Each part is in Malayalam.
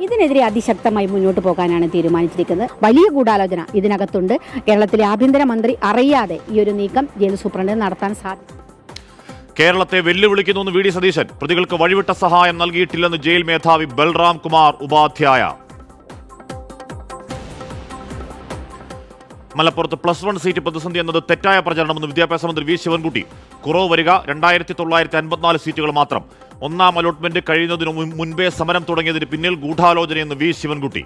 ഇതിനെതിരെ അതിശക്തമായി മുന്നോട്ട് പോകാനാണ് തീരുമാനിച്ചിരിക്കുന്നത്. വലിയ ഗൂഢാലോചന ഇതിനകത്തുണ്ട്. കേരളത്തിലെ ആഭ്യന്തരമന്ത്രി അറിയാതെ ഈ ഒരു നീക്കം ജയിൽ സൂപ്രണ്ട് നടത്താൻ സാധിക്കും. കേരളത്തെ വെല്ലുവിളിക്കുന്നുവെന്ന് വി ഡി സതീശൻ. പ്രതികൾക്ക് വഴിവിട്ട സഹായം നൽകിയിട്ടില്ലെന്ന് ജയിൽ മേധാവി ബൽറാം കുമാർ ഉപാധ്യായ. മലപ്പുറത്ത് +1 സീറ്റ് പ്രതിസന്ധി എന്നത് തെറ്റായ പ്രചരണമെന്ന് വിദ്യാഭ്യാസ മന്ത്രി വി ശിവൻകുട്ടി. കുറവ് വരിക 2954 സീറ്റുകൾ മാത്രം. ഒന്നാം അലോട്ട്മെന്റ് കഴിയുന്നതിനു മുൻപേ സമരം തുടങ്ങിയതിന് പിന്നിൽ ഗൂഢാലോചനയെന്ന് വി ശിവൻകുട്ടി.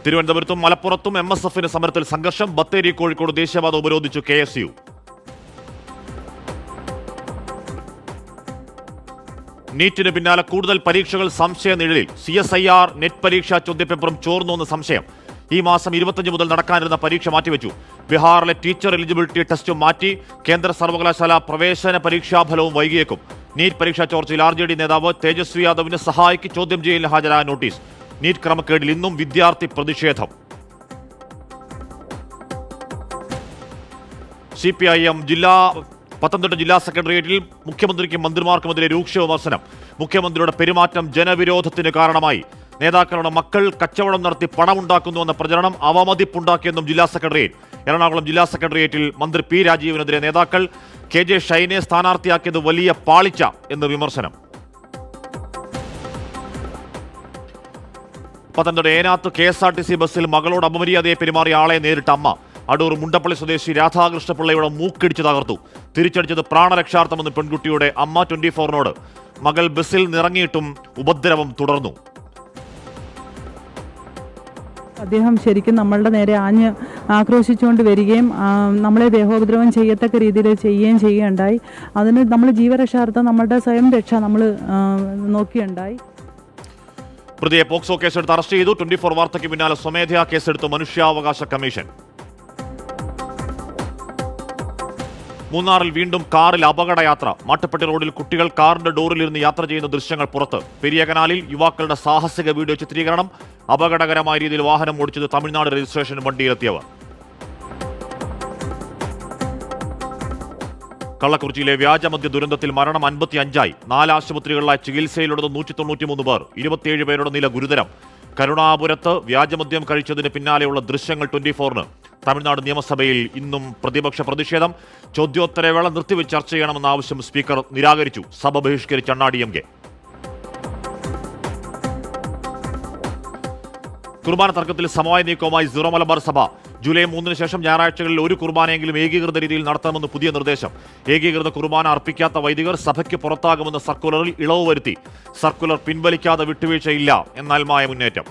തിരുവനന്തപുരത്തും മലപ്പുറത്തും MSFന് സമരത്തിൽ സംഘർഷം. ബത്തേരി കോഴിക്കോട് ദേശീയപാത ഉപരോധിച്ചു KSU. നീറ്റിന് പിന്നാലെ കൂടുതൽ പരീക്ഷകൾ സംശയ നിഴലിൽ. CSIR നെറ്റ് പരീക്ഷാ ചോദ്യപേപ്പറും ചോർന്നുവെന്ന് സംശയം. ഈ മാസം 25 മുതൽ നടക്കാനിരുന്ന പരീക്ഷ മാറ്റിവെച്ചു. ബീഹാറിലെ ടീച്ചർ എലിജിബിലിറ്റി ടെസ്റ്റും മാറ്റി. കേന്ദ്ര സർവകലാശാല പ്രവേശന പരീക്ഷാഫലവും വൈകിയേക്കും. നീറ്റ് പരീക്ഷാ ചോർച്ചയിൽ RJD നേതാവ് തേജസ്വി യാദവിന് സഹായിക്ക് ചോദ്യം ചെയ്യലിന് ഹാജരായ നോട്ടീസ്. നീറ്റ് ക്രമക്കേടിൽ ഇന്നും വിദ്യാർത്ഥി പ്രതിഷേധം. CPIM പത്തനംതിട്ട ജില്ലാ സെക്രട്ടേറിയറ്റിൽ മുഖ്യമന്ത്രിക്കും മന്ത്രിമാർക്കുമെതിരെ രൂക്ഷ വിമർശനം. മുഖ്യമന്ത്രിയുടെ പെരുമാറ്റം ജനവിരോധത്തിന് കാരണമായി. നേതാക്കളുടെ മക്കൾ കച്ചവടം നടത്തി പണമുണ്ടാക്കുന്നുവെന്ന പ്രചരണം അവമതിപ്പുണ്ടാക്കിയെന്നും ജില്ലാ സെക്രട്ടേറിയറ്റ്. എറണാകുളം ജില്ലാ സെക്രട്ടേറിയറ്റിൽ മന്ത്രി P രാജീവിനെതിരെ നേതാക്കൾ KJ ഷൈനെ സ്ഥാനാർത്ഥിയാക്കിയത് വലിയ പാളിച്ച എന്ന് വിമർശനം. പത്തനംതിട്ട ഏനാത്ത് KSRTC ബസ്സിൽ മകളോട് അപമര്യാദയെ പെരുമാറിയ ആളെ നേരിട്ട അമ്മ. അടൂർ മുണ്ടപ്പള്ളി സ്വദേശി രാധാകൃഷ്ണപിള്ളയുടെ മൂക്കിടിച്ച് തകർത്തു. തിരിച്ചടിച്ചത് പ്രാണരക്ഷാർത്ഥമെന്ന് പെൺകുട്ടിയുടെ അമ്മ 24-നോട്. മകൾ ബസ്സിൽ നിറങ്ങിയിട്ടും ഉപദ്രവം തുടർന്നു. അദ്ദേഹം ശരിക്കും നമ്മളുടെ നേരെ ആക്രോശിച്ചുകൊണ്ട് വരികയും നമ്മളെ ദേഹോപദ്രവം ചെയ്യത്തക്ക രീതിയിൽ ചെയ്യുകയുണ്ടായി. അതിന് നമ്മൾ ജീവരക്ഷാർത്ഥം നമ്മളുടെ സ്വയം രക്ഷ നമ്മൾ നോക്കിയുണ്ടായി. പ്രതിയെ പോക്സോ കേസെടുത്ത് അറസ്റ്റ് ചെയ്തു. 24 വാർത്തയ്ക്ക് പിന്നാലെ സ്വമേധയാ കേസെടുത്ത് മനുഷ്യാവകാശ കമ്മീഷൻ. മൂന്നാറിൽ വീണ്ടും കാറിൽ അപകടയാത്ര. മാട്ടുപ്പെട്ടി റോഡിൽ കുട്ടികൾ കാറിന്റെ ഡോറിലിരുന്ന് യാത്ര ചെയ്യുന്ന ദൃശ്യങ്ങൾ പുറത്ത്. പെരിയ കനാലിൽ യുവാക്കളുടെ സാഹസിക വീഡിയോ ചിത്രീകരണം. അപകടകരമായ രീതിയിൽ വാഹനം ഓടിച്ചത് തമിഴ്നാട് രജിസ്ട്രേഷൻ വണ്ടിയിലെത്തിയവർ. കള്ളക്കുറിച്ചിയിലെ വ്യാജമദ്യ ദുരന്തത്തിൽ മരണം 55ആയി. 4 ആശുപത്രികളിലായി ചികിത്സയിലുള്ളത് 193 പേർ. 27 പേരുടെ നില ഗുരുതരം. കരുണാപുരത്ത് വ്യാജമദ്യം കഴിച്ചതിന് പിന്നാലെയുള്ള ദൃശ്യങ്ങൾ 24-ന്. തമിഴ്നാട് നിയമസഭയിൽ ഇന്നും പ്രതിപക്ഷ പ്രതിഷേധം. ചോദ്യോത്തരവേള നിർത്തിവെച്ച് ചർച്ച ചെയ്യണമെന്ന ആവശ്യം സ്പീക്കർ നിരാകരിച്ചു. സഭ ബഹിഷ്കരിച്ച DMK. കുർബാന തർക്കത്തിൽ സമവായ നീക്കവുമായി സീറോ മലബാർ സഭ. ജൂലൈ 3-ന് ശേഷം ഞായറാഴ്ചകളിൽ ഒരു കുർബാനയെങ്കിലും ഏകീകൃത രീതിയിൽ നടത്തണമെന്ന് പുതിയ നിർദ്ദേശം. ഏകീകൃത കുർബാന അർപ്പിക്കാത്ത വൈദികർ സഭയ്ക്ക് പുറത്താകുമെന്ന സർക്കുലറിൽ ഇളവ് വരുത്തി. സർക്കുലർ പിൻവലിക്കാതെ വിട്ടുവീഴ്ചയില്ല എന്നാൽ മുന്നേറ്റം.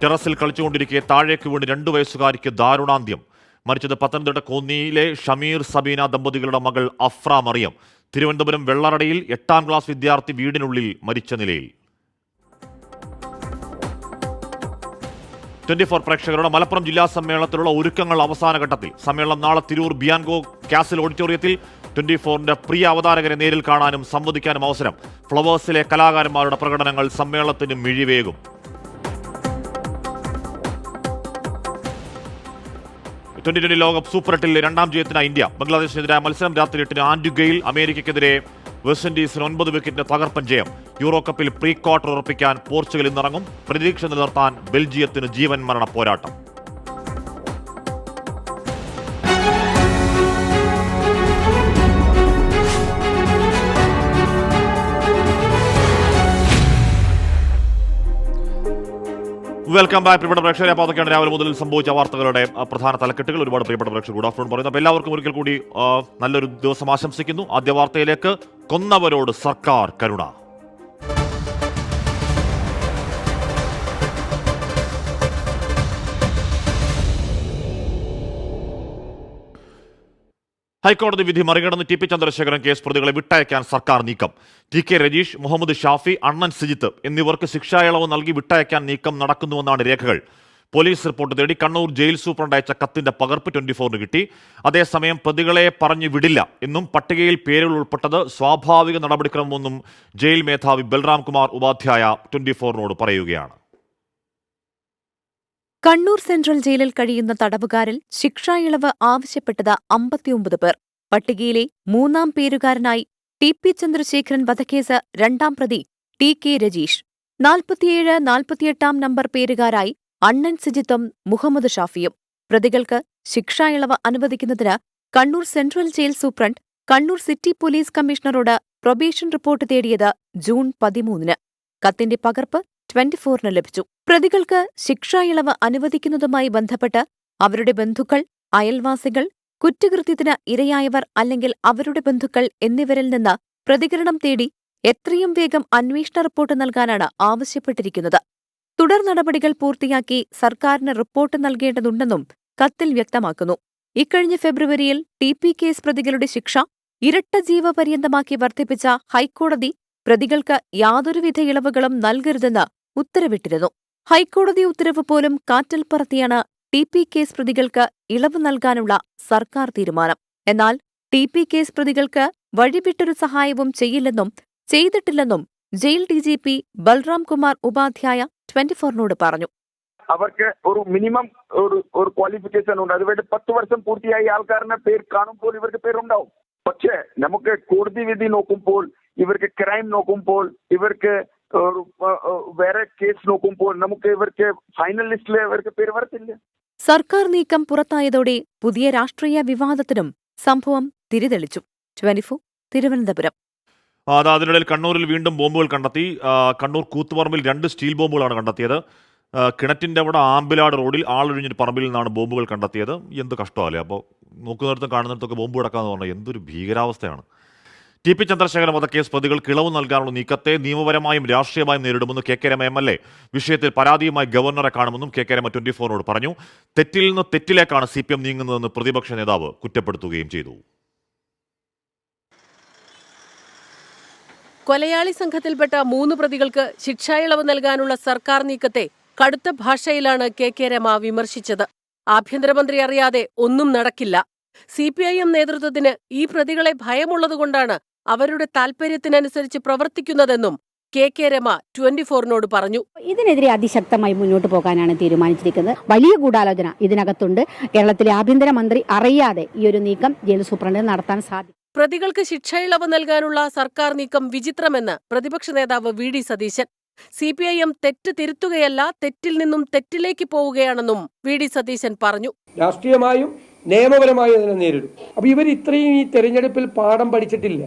ടെറസിൽ കളിച്ചുകൊണ്ടിരിക്കെ താഴേക്ക് വീണ് 2 വയസ്സുകാരിക്ക് ദാരുണാന്ത്യം. മരിച്ചത് പത്തനംതിട്ട കോന്നിയിലെ ഷമീർ സബീന ദമ്പതികളുടെ മകൾ അഫ്ര മറിയം. തിരുവനന്തപുരം വെള്ളറടയിൽ 8ാം ക്ലാസ് വിദ്യാർത്ഥി വീടിനുള്ളിൽ മരിച്ച നിലയിൽ. 24 പ്രേക്ഷകരുടെ മലപ്പുറം ജില്ലാ സമ്മേളനത്തിലുള്ള ഒരുക്കങ്ങൾ അവസാന ഘട്ടത്തിൽ. സമ്മേളനം നാളെ തിരൂർ ബിയാൻഗോ കാസിൽ ഓഡിറ്റോറിയത്തിൽ. 24-ന്റെ പ്രിയ അവതാരകരെ നേരിൽ കാണാനും സംവദിക്കാനും അവസരം. ഫ്ലവേഴ്സിലെ കലാകാരന്മാരുടെ പ്രകടനങ്ങൾ സമ്മേളനത്തിന് മിഴിവേകും. T20 ലോകകപ്പ് സൂപ്പർ 8-ൽ 2ാം ജയത്തിനായി ഇന്ത്യ. ബംഗ്ലാദേശിനെതിരായ മത്സരം രാത്രി 8-ന് ആൻഡ്യുഗയിൽ. അമേരിക്കയ്ക്കെതിരെ വെസ്റ്റ് ഇൻഡീസിന് 9 വിക്കറ്റിന്റെ തകർപ്പൻ ജയം. യൂറോ കപ്പിൽ പ്രീ ക്വാർട്ടർ ഉറപ്പിക്കാൻ പോർച്ചുഗൽ ഇന്നിറങ്ങും. പ്രതീക്ഷ നിലനിർത്താൻ ബെൽജിയത്തിന് ജീവൻ മരണ പോരാട്ടം. വെൽക്കം ബാക്ക് പ്രിയപ്പെട്ട പ്രേക്ഷകരെ. അപ്പോൾ അതൊക്കെയാണ് രാവിലെ മുതൽ സംഭവിച്ച വാർത്തകളുടെ പ്രധാന തലക്കെട്ടുകൾ. ഒരുപാട് പ്രിയപ്പെട്ട പ്രേക്ഷകർ ഗുഡ് ആഫ്റ്റർനൂൺ പറയുന്നു. അപ്പോൾ എല്ലാവർക്കും ഒരിക്കൽ കൂടി നല്ലൊരു ദിവസം ആശംസിക്കുന്നു. ആദ്യ വാർത്തയിലേക്ക്. കൊന്നവരോട് സർക്കാർ കരുണ. ഹൈക്കോടതി വിധി മറികടന്ന് ടി പി ചന്ദ്രശേഖരൻ കേസ് പ്രതികളെ വിട്ടയക്കാൻ സർക്കാർ നീക്കം. ടി കെ രജീഷ്, മുഹമ്മദ് ഷാഫി, അണ്ണൻ സിജിത്ത് എന്നിവർക്ക് ശിക്ഷാ ഇളവ് നൽകി വിട്ടയക്കാൻ നീക്കം നടക്കുന്നുവെന്നാണ് രേഖകൾ. പോലീസ് റിപ്പോർട്ട് തേടി കണ്ണൂർ ജയിൽ സൂപ്രണ്ട് അയച്ച കത്തിന്റെ പകർപ്പ് 24-ന് കിട്ടി. അതേസമയം പ്രതികളെ പറഞ്ഞു വിടില്ല എന്നും പട്ടികയിൽ പേരുകൾ ഉൾപ്പെട്ടത് സ്വാഭാവിക നടപടിക്രമമെന്നും ജയിൽ മേധാവി ബൽറാം കുമാർ ഉപാധ്യായ 24-നോട് പറയുകയാണ്. കണ്ണൂർ സെൻട്രൽ ജയിലിൽ കഴിയുന്ന തടവുകാരിൽ ശിക്ഷാ ഇളവ് ആവശ്യപ്പെട്ടത് 59 പേർ. പട്ടികയിലെ 3-ാം പേരുകാരനായി TP ചന്ദ്രശേഖരൻ വധക്കേസ് 2-ാം പ്രതി TK രജീഷ്, 47, 48-ാം നമ്പർ പേരുകാരായി അണ്ണൻ സിജിത്തും മുഹമ്മദ് ഷാഫിയും. പ്രതികൾക്ക് ശിക്ഷാ ഇളവ് അനുവദിക്കുന്നതിന് Kannur central jail superintendent Kannur city police കമ്മീഷണറോട് പ്രൊബേഷൻ റിപ്പോർട്ട് തേടിയത് ജൂൺ 13-ന്. കത്തിന്റെ പകർപ്പ് 24-ന് ലഭിച്ചു. പ്രതികൾക്ക് ശിക്ഷാ ഇളവ് അനുവദിക്കുന്നതുമായി ബന്ധപ്പെട്ട് അവരുടെ ബന്ധുക്കൾ, അയൽവാസികൾ, കുറ്റകൃത്യത്തിന് ഇരയായവർ അല്ലെങ്കിൽ അവരുടെ ബന്ധുക്കൾ എന്നിവരിൽ നിന്ന് പ്രതികരണം തേടി എത്രയും വേഗം അന്വേഷണ റിപ്പോർട്ട് നൽകാനാണ് ആവശ്യപ്പെട്ടിരിക്കുന്നത്. തുടർ നടപടികൾ പൂർത്തിയാക്കി സർക്കാരിന് റിപ്പോർട്ട് നൽകേണ്ടതുണ്ടെന്നും കത്തിൽ വ്യക്തമാക്കുന്നു. ഇക്കഴിഞ്ഞ ഫെബ്രുവരിയിൽ TP കേസ് പ്രതികളുടെ ശിക്ഷ ഇരട്ട ജീവപര്യന്തമാക്കി വർദ്ധിപ്പിച്ച ഹൈക്കോടതി പ്രതികൾക്ക് യാതൊരുവിധ ഇളവുകളും നൽകരുതെന്ന് ഉത്തരവിട്ടിരുന്നു. ഹൈക്കോടതി ഉത്തരവ് പോലും കാറ്റിൽ പറത്തിയാണ് TP കേസ് പ്രതികൾക്ക് ഇളവ് നൽകാനുള്ള സർക്കാർ തീരുമാനം. എന്നാൽ TP കേസ് പ്രതികൾക്ക് വഴിവിട്ടൊരു സഹായവും ചെയ്യില്ലെന്നും ചെയ്തിട്ടില്ലെന്നും ജയിൽ DGP ബൽറാം കുമാർ ഉപാധ്യായ 24-നോട് പറഞ്ഞു. അവർക്ക് ഒരു മിനിമം ഒരു ക്വാളിഫിക്കേഷൻ ഉണ്ട്. അതുകൊണ്ട് 10 വർഷം പൂർത്തിയായി ആൾക്കാരുടെ പേര് കാണുമ്പോൾ ഇവർക്ക് പേരുണ്ടാവും. പക്ഷേ നമുക്ക് കോടതി വിധി നോക്കുമ്പോൾ, ഇവർക്ക് ക്രൈം നോക്കുമ്പോൾ, ഇവർക്ക് വേറെ കേസ് നോക്കുമ്പോൾ നമുക്ക് ഇവർക്ക് ഫൈനൽ ലിസ്റ്റിൽ ഇവർക്ക് പേര് വരത്തില്ല. സർക്കാർ നീക്കം പുറത്തായതോടെ പുതിയ രാഷ്ട്രീയ വിവാദത്തിനും സംഭവം തിരിതെളിച്ചു. 24 തിരുവനന്തപുരം. അതിനിടയിൽ കണ്ണൂരിൽ വീണ്ടും ബോംബുകൾ കണ്ടെത്തി. കണ്ണൂർ കൂത്തുപറമ്പിൽ 2 സ്റ്റീൽ ബോംബുകളാണ് കണ്ടെത്തിയത്. കിണറ്റിൻ്റെ അവിടെ ആമ്പിലാട് റോഡിൽ ആളൊഴിഞ്ഞൊരു പറമ്പിൽ നിന്നാണ് ബോംബുകൾ കണ്ടെത്തിയത്. എന്ത് കഷ്ടമല്ലേ! അപ്പോൾ നോക്കുന്നിടത്തും കാണുന്നിടത്തൊക്കെ ബോംബ് കിടക്കാന്ന് പറഞ്ഞാൽ എന്തൊരു ഭീകരാവസ്ഥയാണ്. TP ചന്ദ്രശേഖരൻ വധക്കേസ് പ്രതികൾക്ക് ഇളവ് നൽകാനുള്ള നീക്കത്തെ നിയമപരമായും രാഷ്ട്രീയമായും നേരിടുമെന്ന് KK രമ MLA വിഷയത്തിൽ പരാതിയുമായി ഗവർണറെ കാണുമെന്നും KK രമ 24-നോട് പറഞ്ഞു. തെറ്റിൽ നിന്ന് തെറ്റിലേക്കാണ് CPM നീങ്ങുന്നതെന്ന് പ്രതിപക്ഷ നേതാവ് കുറ്റപ്പെടുത്തുകയും ചെയ്തു. കൊലയാളി സംഘത്തിൽപ്പെട്ട 3 പ്രതികൾക്ക് ശിക്ഷാ ഇളവ് നൽകാനുള്ള സർക്കാർ നീക്കത്തെ കടുത്ത ഭാഷയിലാണ് KK രമ വിമർശിച്ചത്. ആഭ്യന്തരമന്ത്രി അറിയാതെ ഒന്നും നടക്കില്ല. CPIM നേതൃത്വത്തിന് ഈ പ്രതികളെ ഭയമുള്ളതുകൊണ്ടാണ് അവരുടെ താൽപര്യത്തിനനുസരിച്ച് പ്രവർത്തിക്കുന്നതെന്നും KK രമ 24-നോട് പറഞ്ഞു. ഇതിനെതിരെ അതിശക്തമായി മുന്നോട്ട് പോകാനാണ് തീരുമാനിച്ചിരിക്കുന്നത്. വലിയ ഗൂഢാലോചന ഇതിനകത്തുണ്ട്. കേരളത്തിലെ ആഭ്യന്തരമന്ത്രി അറിയാതെ ഈ ഒരു നീക്കം ജയിൽ സൂപ്രണ്ട് നടത്താൻ സാധിക്കും. പ്രതികൾക്ക് ശിക്ഷാ ഇളവ് നൽകാനുള്ള സർക്കാർ നീക്കം വിചിത്രമെന്ന് പ്രതിപക്ഷ നേതാവ് VD സതീശൻ. CPIM തെറ്റ് തിരുത്തുകയല്ല, തെറ്റിൽ നിന്നും തെറ്റിലേക്ക് പോവുകയാണെന്നും VD സതീശൻ പറഞ്ഞു. രാഷ്ട്രീയമായും നിയമപരമായും അതിനെ നേരിടും. അപ്പോൾ ഇവർ ഇത്രയും ഈ തെരഞ്ഞെടുപ്പിൽ പാഠം പഠിച്ചിട്ടില്ല.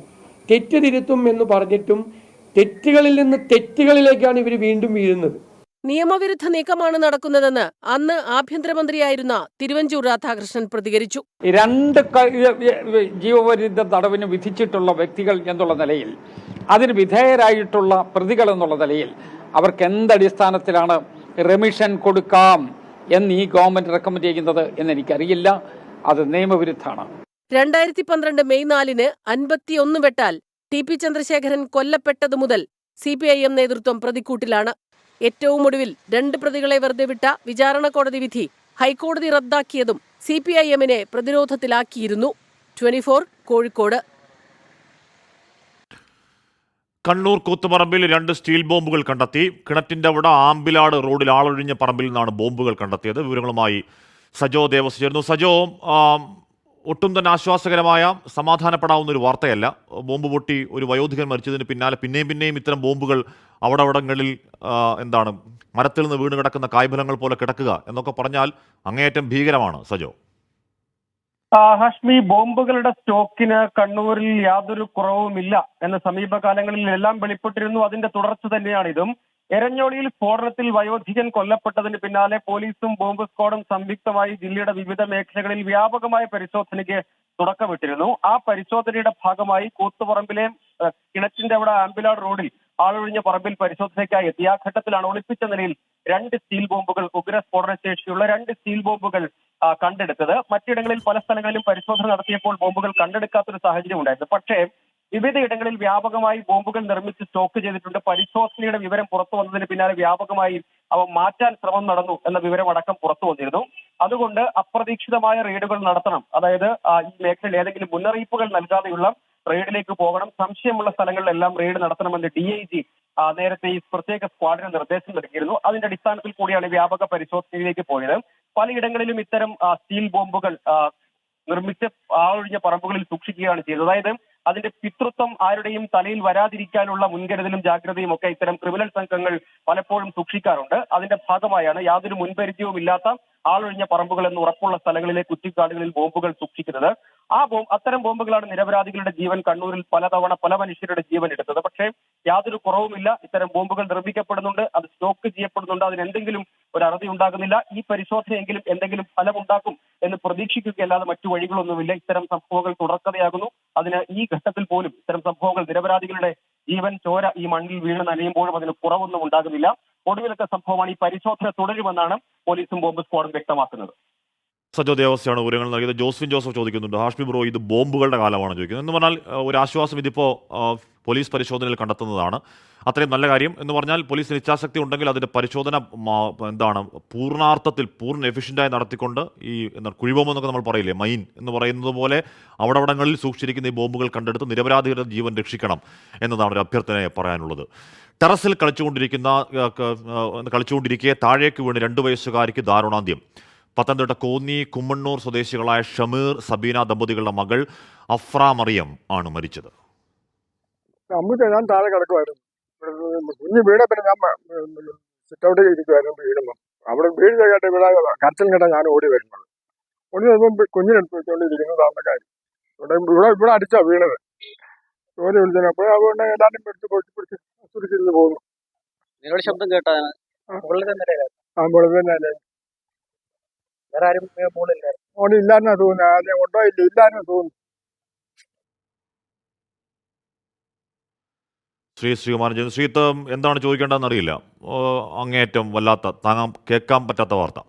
തെറ്റ് തിരുത്തും എന്ന് പറഞ്ഞിട്ടും തെറ്റുകളിൽ നിന്ന് തെറ്റുകളിലേക്കാണ് ഇവർ വീണ്ടും വീഴുന്നത്. നിയമവിരുദ്ധ നീക്കമാണ് നടക്കുന്നതെന്ന് അന്ന് ആഭ്യന്തരമന്ത്രിയായിരുന്ന തിരുവഞ്ചൂർ രാധാകൃഷ്ണൻ പ്രതികരിച്ചു. 2 ജീവപര്യന്തം തടവിന് വിധിച്ചിട്ടുള്ള വ്യക്തികൾ എന്നുള്ള നിലയിൽ, അതിന് വിധേയരായിട്ടുള്ള പ്രതികൾ എന്നുള്ള നിലയിൽ അവർക്ക് എന്തടിസ്ഥാനത്തിലാണ് റെമിഷൻ കൊടുക്കാം എന്ന് ഈ ഗവൺമെന്റ് റെക്കമെൻഡ് ചെയ്യുന്നത് എന്നെനിക്കറിയില്ല. അത് നിയമവിരുദ്ധമാണ്. 2012 മെയ് 4-ന് 51 വെട്ടാൽ TP ചന്ദ്രശേഖരൻ കൊല്ലപ്പെട്ടതു മുതൽ CPIM നേതൃത്വം പ്രതിക്കൂട്ടിലാണ്. ഏറ്റവും ഒടുവിൽ 2 പ്രതികളെ വെറുതെ വിട്ട വിചാരണ കോടതി വിധി ഹൈക്കോടതി റദ്ദാക്കിയതും CPIM-നെ പ്രതിരോധത്തിലാക്കിയിരുന്നു. 24 കോഴിക്കോട്. കണ്ണൂർ കൂത്തുപറമ്പിൽ 2 സ്റ്റീൽ ബോംബുകൾ കണ്ടെത്തി. കിണറ്റിന്റെ അവിടെ ആമ്പിലാട് റോഡിൽ ആളൊഴിഞ്ഞ പറമ്പിൽ നിന്നാണ് ബോംബുകൾ കണ്ടെത്തിയത്. വിവരങ്ങളുമായി സജോ ദേവസ് ചേർന്നു. സജോ, ഒട്ടും തന്നെ ആശ്വാസകരമായ സമാധാനപ്പെടാവുന്ന ഒരു വാർത്തയല്ല. ബോംബ് പൊട്ടി ഒരു വയോധികൻ മരിച്ചതിന് പിന്നാലെ പിന്നെയും ഇത്തരം ബോംബുകൾ അവിടങ്ങളിൽ എന്താണ് മരത്തിൽ നിന്ന് വീണ് കിടക്കുന്ന കായ്ഫലങ്ങൾ പോലെ കിടക്കുക എന്നൊക്കെ പറഞ്ഞാൽ അങ്ങേയറ്റം ഭീകരമാണ്. സജോ. ഹാഷ്മി, ബോംബുകളുടെ സ്റ്റോക്കിന് കണ്ണൂരിൽ യാതൊരു കുറവുമില്ല എന്ന് സമീപകാലങ്ങളിൽ എല്ലാം വെളിപ്പെട്ടിരുന്നു. അതിന്റെ തുടർച്ച തന്നെയാണിതും. എരഞ്ഞോളിയിൽ സ്ഫോടനത്തിൽ വയോധികൻ കൊല്ലപ്പെട്ടതിന് പിന്നാലെ പോലീസും ബോംബ് സ്ക്വാഡും സംയുക്തമായി ജില്ലയുടെ വിവിധ മേഖലകളിൽ വ്യാപകമായ പരിശോധനയ്ക്ക് തുടക്കമിട്ടിരുന്നു. ആ പരിശോധനയുടെ ഭാഗമായി കൂത്തുപറമ്പിലെ കിണറ്റിന്റെ അവിടെ ആമ്പിലാട് റോഡിൽ ആളൊഴിഞ്ഞ പറമ്പിൽ പരിശോധനയ്ക്കായി എത്തി. ആ ഘട്ടത്തിലാണ് ഒളിപ്പിച്ച നിലയിൽ 2 സ്റ്റീൽ ബോംബുകൾ, ഉഗ്ര സ്ഫോടന ശേഷിയുള്ള 2 സ്റ്റീൽ ബോംബുകൾ കണ്ടെടുത്തത്. മറ്റിടങ്ങളിൽ പല സ്ഥലങ്ങളിലും പരിശോധന നടത്തിയപ്പോൾ ബോംബുകൾ കണ്ടെടുക്കാത്തൊരു സാഹചര്യം ഉണ്ടായിരുന്നു. പക്ഷേ വിവിധയിടങ്ങളിൽ വ്യാപകമായി ബോംബുകൾ നിർമ്മിച്ച് സ്റ്റോക്ക് ചെയ്തിട്ടുണ്ട്. പരിശോധനയുടെ വിവരം പുറത്തു വന്നതിന് പിന്നാലെ വ്യാപകമായി അവ മാറ്റാൻ ശ്രമം നടന്നു എന്ന വിവരം അടക്കം പുറത്തു വന്നിരുന്നു. അതുകൊണ്ട് അപ്രതീക്ഷിതമായ റെയ്ഡുകൾ നടത്തണം. അതായത് ഈ മേഖലയിൽ ഏതെങ്കിലും മുന്നറിയിപ്പുകൾ നൽകാതെയുള്ള റെയ്ഡിലേക്ക് പോകണം. സംശയമുള്ള സ്ഥലങ്ങളിലെല്ലാം റെയ്ഡ് നടത്തണമെന്ന് DIG നേരത്തെ ഈ പ്രത്യേക സ്ക്വാഡിന് നിർദ്ദേശം നൽകിയിരുന്നു. അതിന്റെ അടിസ്ഥാനത്തിൽ കൂടിയാണ് വ്യാപക പരിശോധനയിലേക്ക് പോയത്. പലയിടങ്ങളിലും ഇത്തരം സ്റ്റീൽ ബോംബുകൾ നിർമ്മിച്ച് ആളൊഴിഞ്ഞ പറമ്പുകളിൽ സൂക്ഷിക്കുകയാണ് ചെയ്തത്. അതായത് അതിന്റെ പിതൃത്വം ആരുടെയും തലയിൽ വരാതിരിക്കാനുള്ള മുൻകരുതലും ജാഗ്രതയും ഒക്കെ ഇത്തരം ക്രിമിനൽ സംഘങ്ങൾ പലപ്പോഴും സൂക്ഷിക്കാറുണ്ട്. അതിന്റെ ഭാഗമായാണ് യാതൊരു മുൻപരിചയവും ഇല്ലാത്ത ആളൊഴിഞ്ഞ പറമ്പുകൾ എന്ന് ഉറപ്പുള്ള സ്ഥലങ്ങളിലെ കുറ്റിക്കാടുകളിൽ ബോംബുകൾ സൂക്ഷിക്കുന്നത്. അത്തരം ബോംബുകളാണ് നിരപരാധികളുടെ ജീവൻ കണ്ണൂരിൽ പലതവണ പല മനുഷ്യരുടെ ജീവൻ എടുത്തത്. പക്ഷേ യാതൊരു കുറവുമില്ല. ഇത്തരം ബോംബുകൾ നിർമ്മിക്കപ്പെടുന്നുണ്ട്, അത് സ്റ്റോക്ക് ചെയ്യപ്പെടുന്നുണ്ട്, അതിനെന്തെങ്കിലും ഒരു അറുതി ഉണ്ടാകുന്നില്ല. ഈ പരിശോധനയെങ്കിലും എന്തെങ്കിലും ഫലമുണ്ടാക്കും എന്ന് പ്രതീക്ഷിക്കുകയല്ലാതെ മറ്റു വഴികളൊന്നുമില്ല. ഇത്തരം സംഭവങ്ങൾ തുടർക്കഥയാകുന്നു. അതിന് ഈ ഘട്ടത്തിൽ പോലും ഇത്തരം സംഭവങ്ങൾ നിരപരാധികളുടെ ജീവൻ ചോര ഈ മണ്ണിൽ വീണ് നനയുമ്പോഴും അതിന് കുറവൊന്നും ഉണ്ടാകുന്നില്ല. ഒടുവിലത്തെ സംഭവമാണ്. ഈ പരിശോധന തുടരുമെന്നാണ് പോലീസും ബോംബ് സ്ക്വാഡും വ്യക്തമാക്കുന്നത്. സജോ ദേവസ്യാണ് വിവരങ്ങൾ നൽകിയത്. ജോസ്ഫിൻ ജോസഫ് ചോദിക്കുന്നുണ്ട്, ഹാഷ്മി ബ്രോ ഇത് ബോംബുകളുടെ കാലമാണ് ചോദിക്കുന്നത്. എന്ന് പറഞ്ഞാൽ ഒരു ആശ്വാസം, ഇതിപ്പോൾ പോലീസ് പരിശോധനയിൽ കണ്ടെത്തുന്നതാണ്. അത്രയും നല്ല കാര്യം. എന്ന് പറഞ്ഞാൽ പോലീസിന് ഇച്ഛാശക്തി ഉണ്ടെങ്കിൽ അതിൻ്റെ പരിശോധന പൂർണ്ണാർത്ഥത്തിൽ എഫിഷ്യൻ്റായി നടത്തിക്കൊണ്ട് ഈ കുഴിബോംബ് എന്നൊക്കെ നമ്മൾ പറയില്ലേ, മൈൻ എന്ന് പറയുന്നത് പോലെ അവിടങ്ങളിൽ സൂക്ഷിച്ചിരിക്കുന്ന ഈ ബോംബുകൾ കണ്ടെടുത്ത് നിരപരാധികളുടെ ജീവൻ രക്ഷിക്കണം എന്നതാണ് ഒരു അഭ്യർത്ഥന പറയാനുള്ളത്. ടെറസിൽ കളിച്ചുകൊണ്ടിരിക്കെ താഴേക്ക് വീണ് 2 വയസ്സുകാരിക്ക് ദാരുണാന്ത്യം. പത്തനംതിട്ട കോന്നി കുമ്മണ്ണൂർ സ്വദേശികളായ ഷമീർ സബീന ദമ്പതികളുടെ മകൾ അഫ്ര മറിയം ആണ് മരിച്ചത്. ഞാൻ താഴെ കിടക്കുമായിരുന്നു. കുഞ്ഞ് വീണ പിന്നെ ഞാൻ സിറ്റൗട്ടിൽ ഇരിക്കുമായിരുന്നു. വീഴുമ്പോൾ അവിടെ വീഴുന്ന കേട്ട് ഇവിടെ കരച്ചിൽ കേട്ടാ ഞാൻ ഓടി വരുന്നത്. ഓടി വരുമ്പോൾ കുഞ്ഞിനെടുത്ത് വെച്ചുകൊണ്ടിരിക്കുന്നതാണ് കാര്യം. ഇവിടെ അടിച്ചാ വീണത്. ജോലി വിളിച്ചത്. അപ്പോൾ അതുകൊണ്ട് എല്ലാവരും പിടിച്ച് സുരക്ഷിച്ചിരുന്ന് പോകുന്നു. ശബ്ദം കേട്ടാ മോളില്ലായിരുന്നാ തോന്നുന്നു. ഉണ്ടോ ഇല്ലായിരുന്നു തോന്നുന്നു. ശ്രീകുമാരൻ ശ്രീത്ത് എന്താണ് ചോദിക്കേണ്ടതെന്ന് അറിയില്ല. അങ്ങേയറ്റം വല്ലാത്ത കേൾക്കാൻ പറ്റാത്ത വാർത്ത.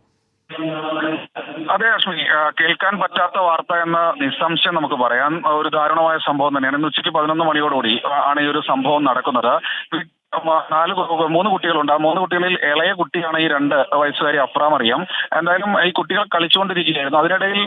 അതെ അശ്വിനി, കേൾക്കാൻ പറ്റാത്ത വാർത്ത എന്ന് നിസ്സംശയം നമുക്ക് പറയാം. ഒരു ദാരുണമായ സംഭവം തന്നെയാണ്. ഇന്ന് ഉച്ചയ്ക്ക് 11 മണിയോടുകൂടി ആണ് ഈ ഒരു സംഭവം നടക്കുന്നത്. 3 കുട്ടികളുണ്ട്. ആ 3 കുട്ടികളിൽ ഇളയ കുട്ടിയാണ് ഈ 2 വയസ്സുകാരി അഫ്ര മറിയം. എന്തായാലും ഈ കുട്ടികൾ കളിച്ചുകൊണ്ടിരിക്കുകയായിരുന്നു. അതിനിടയിൽ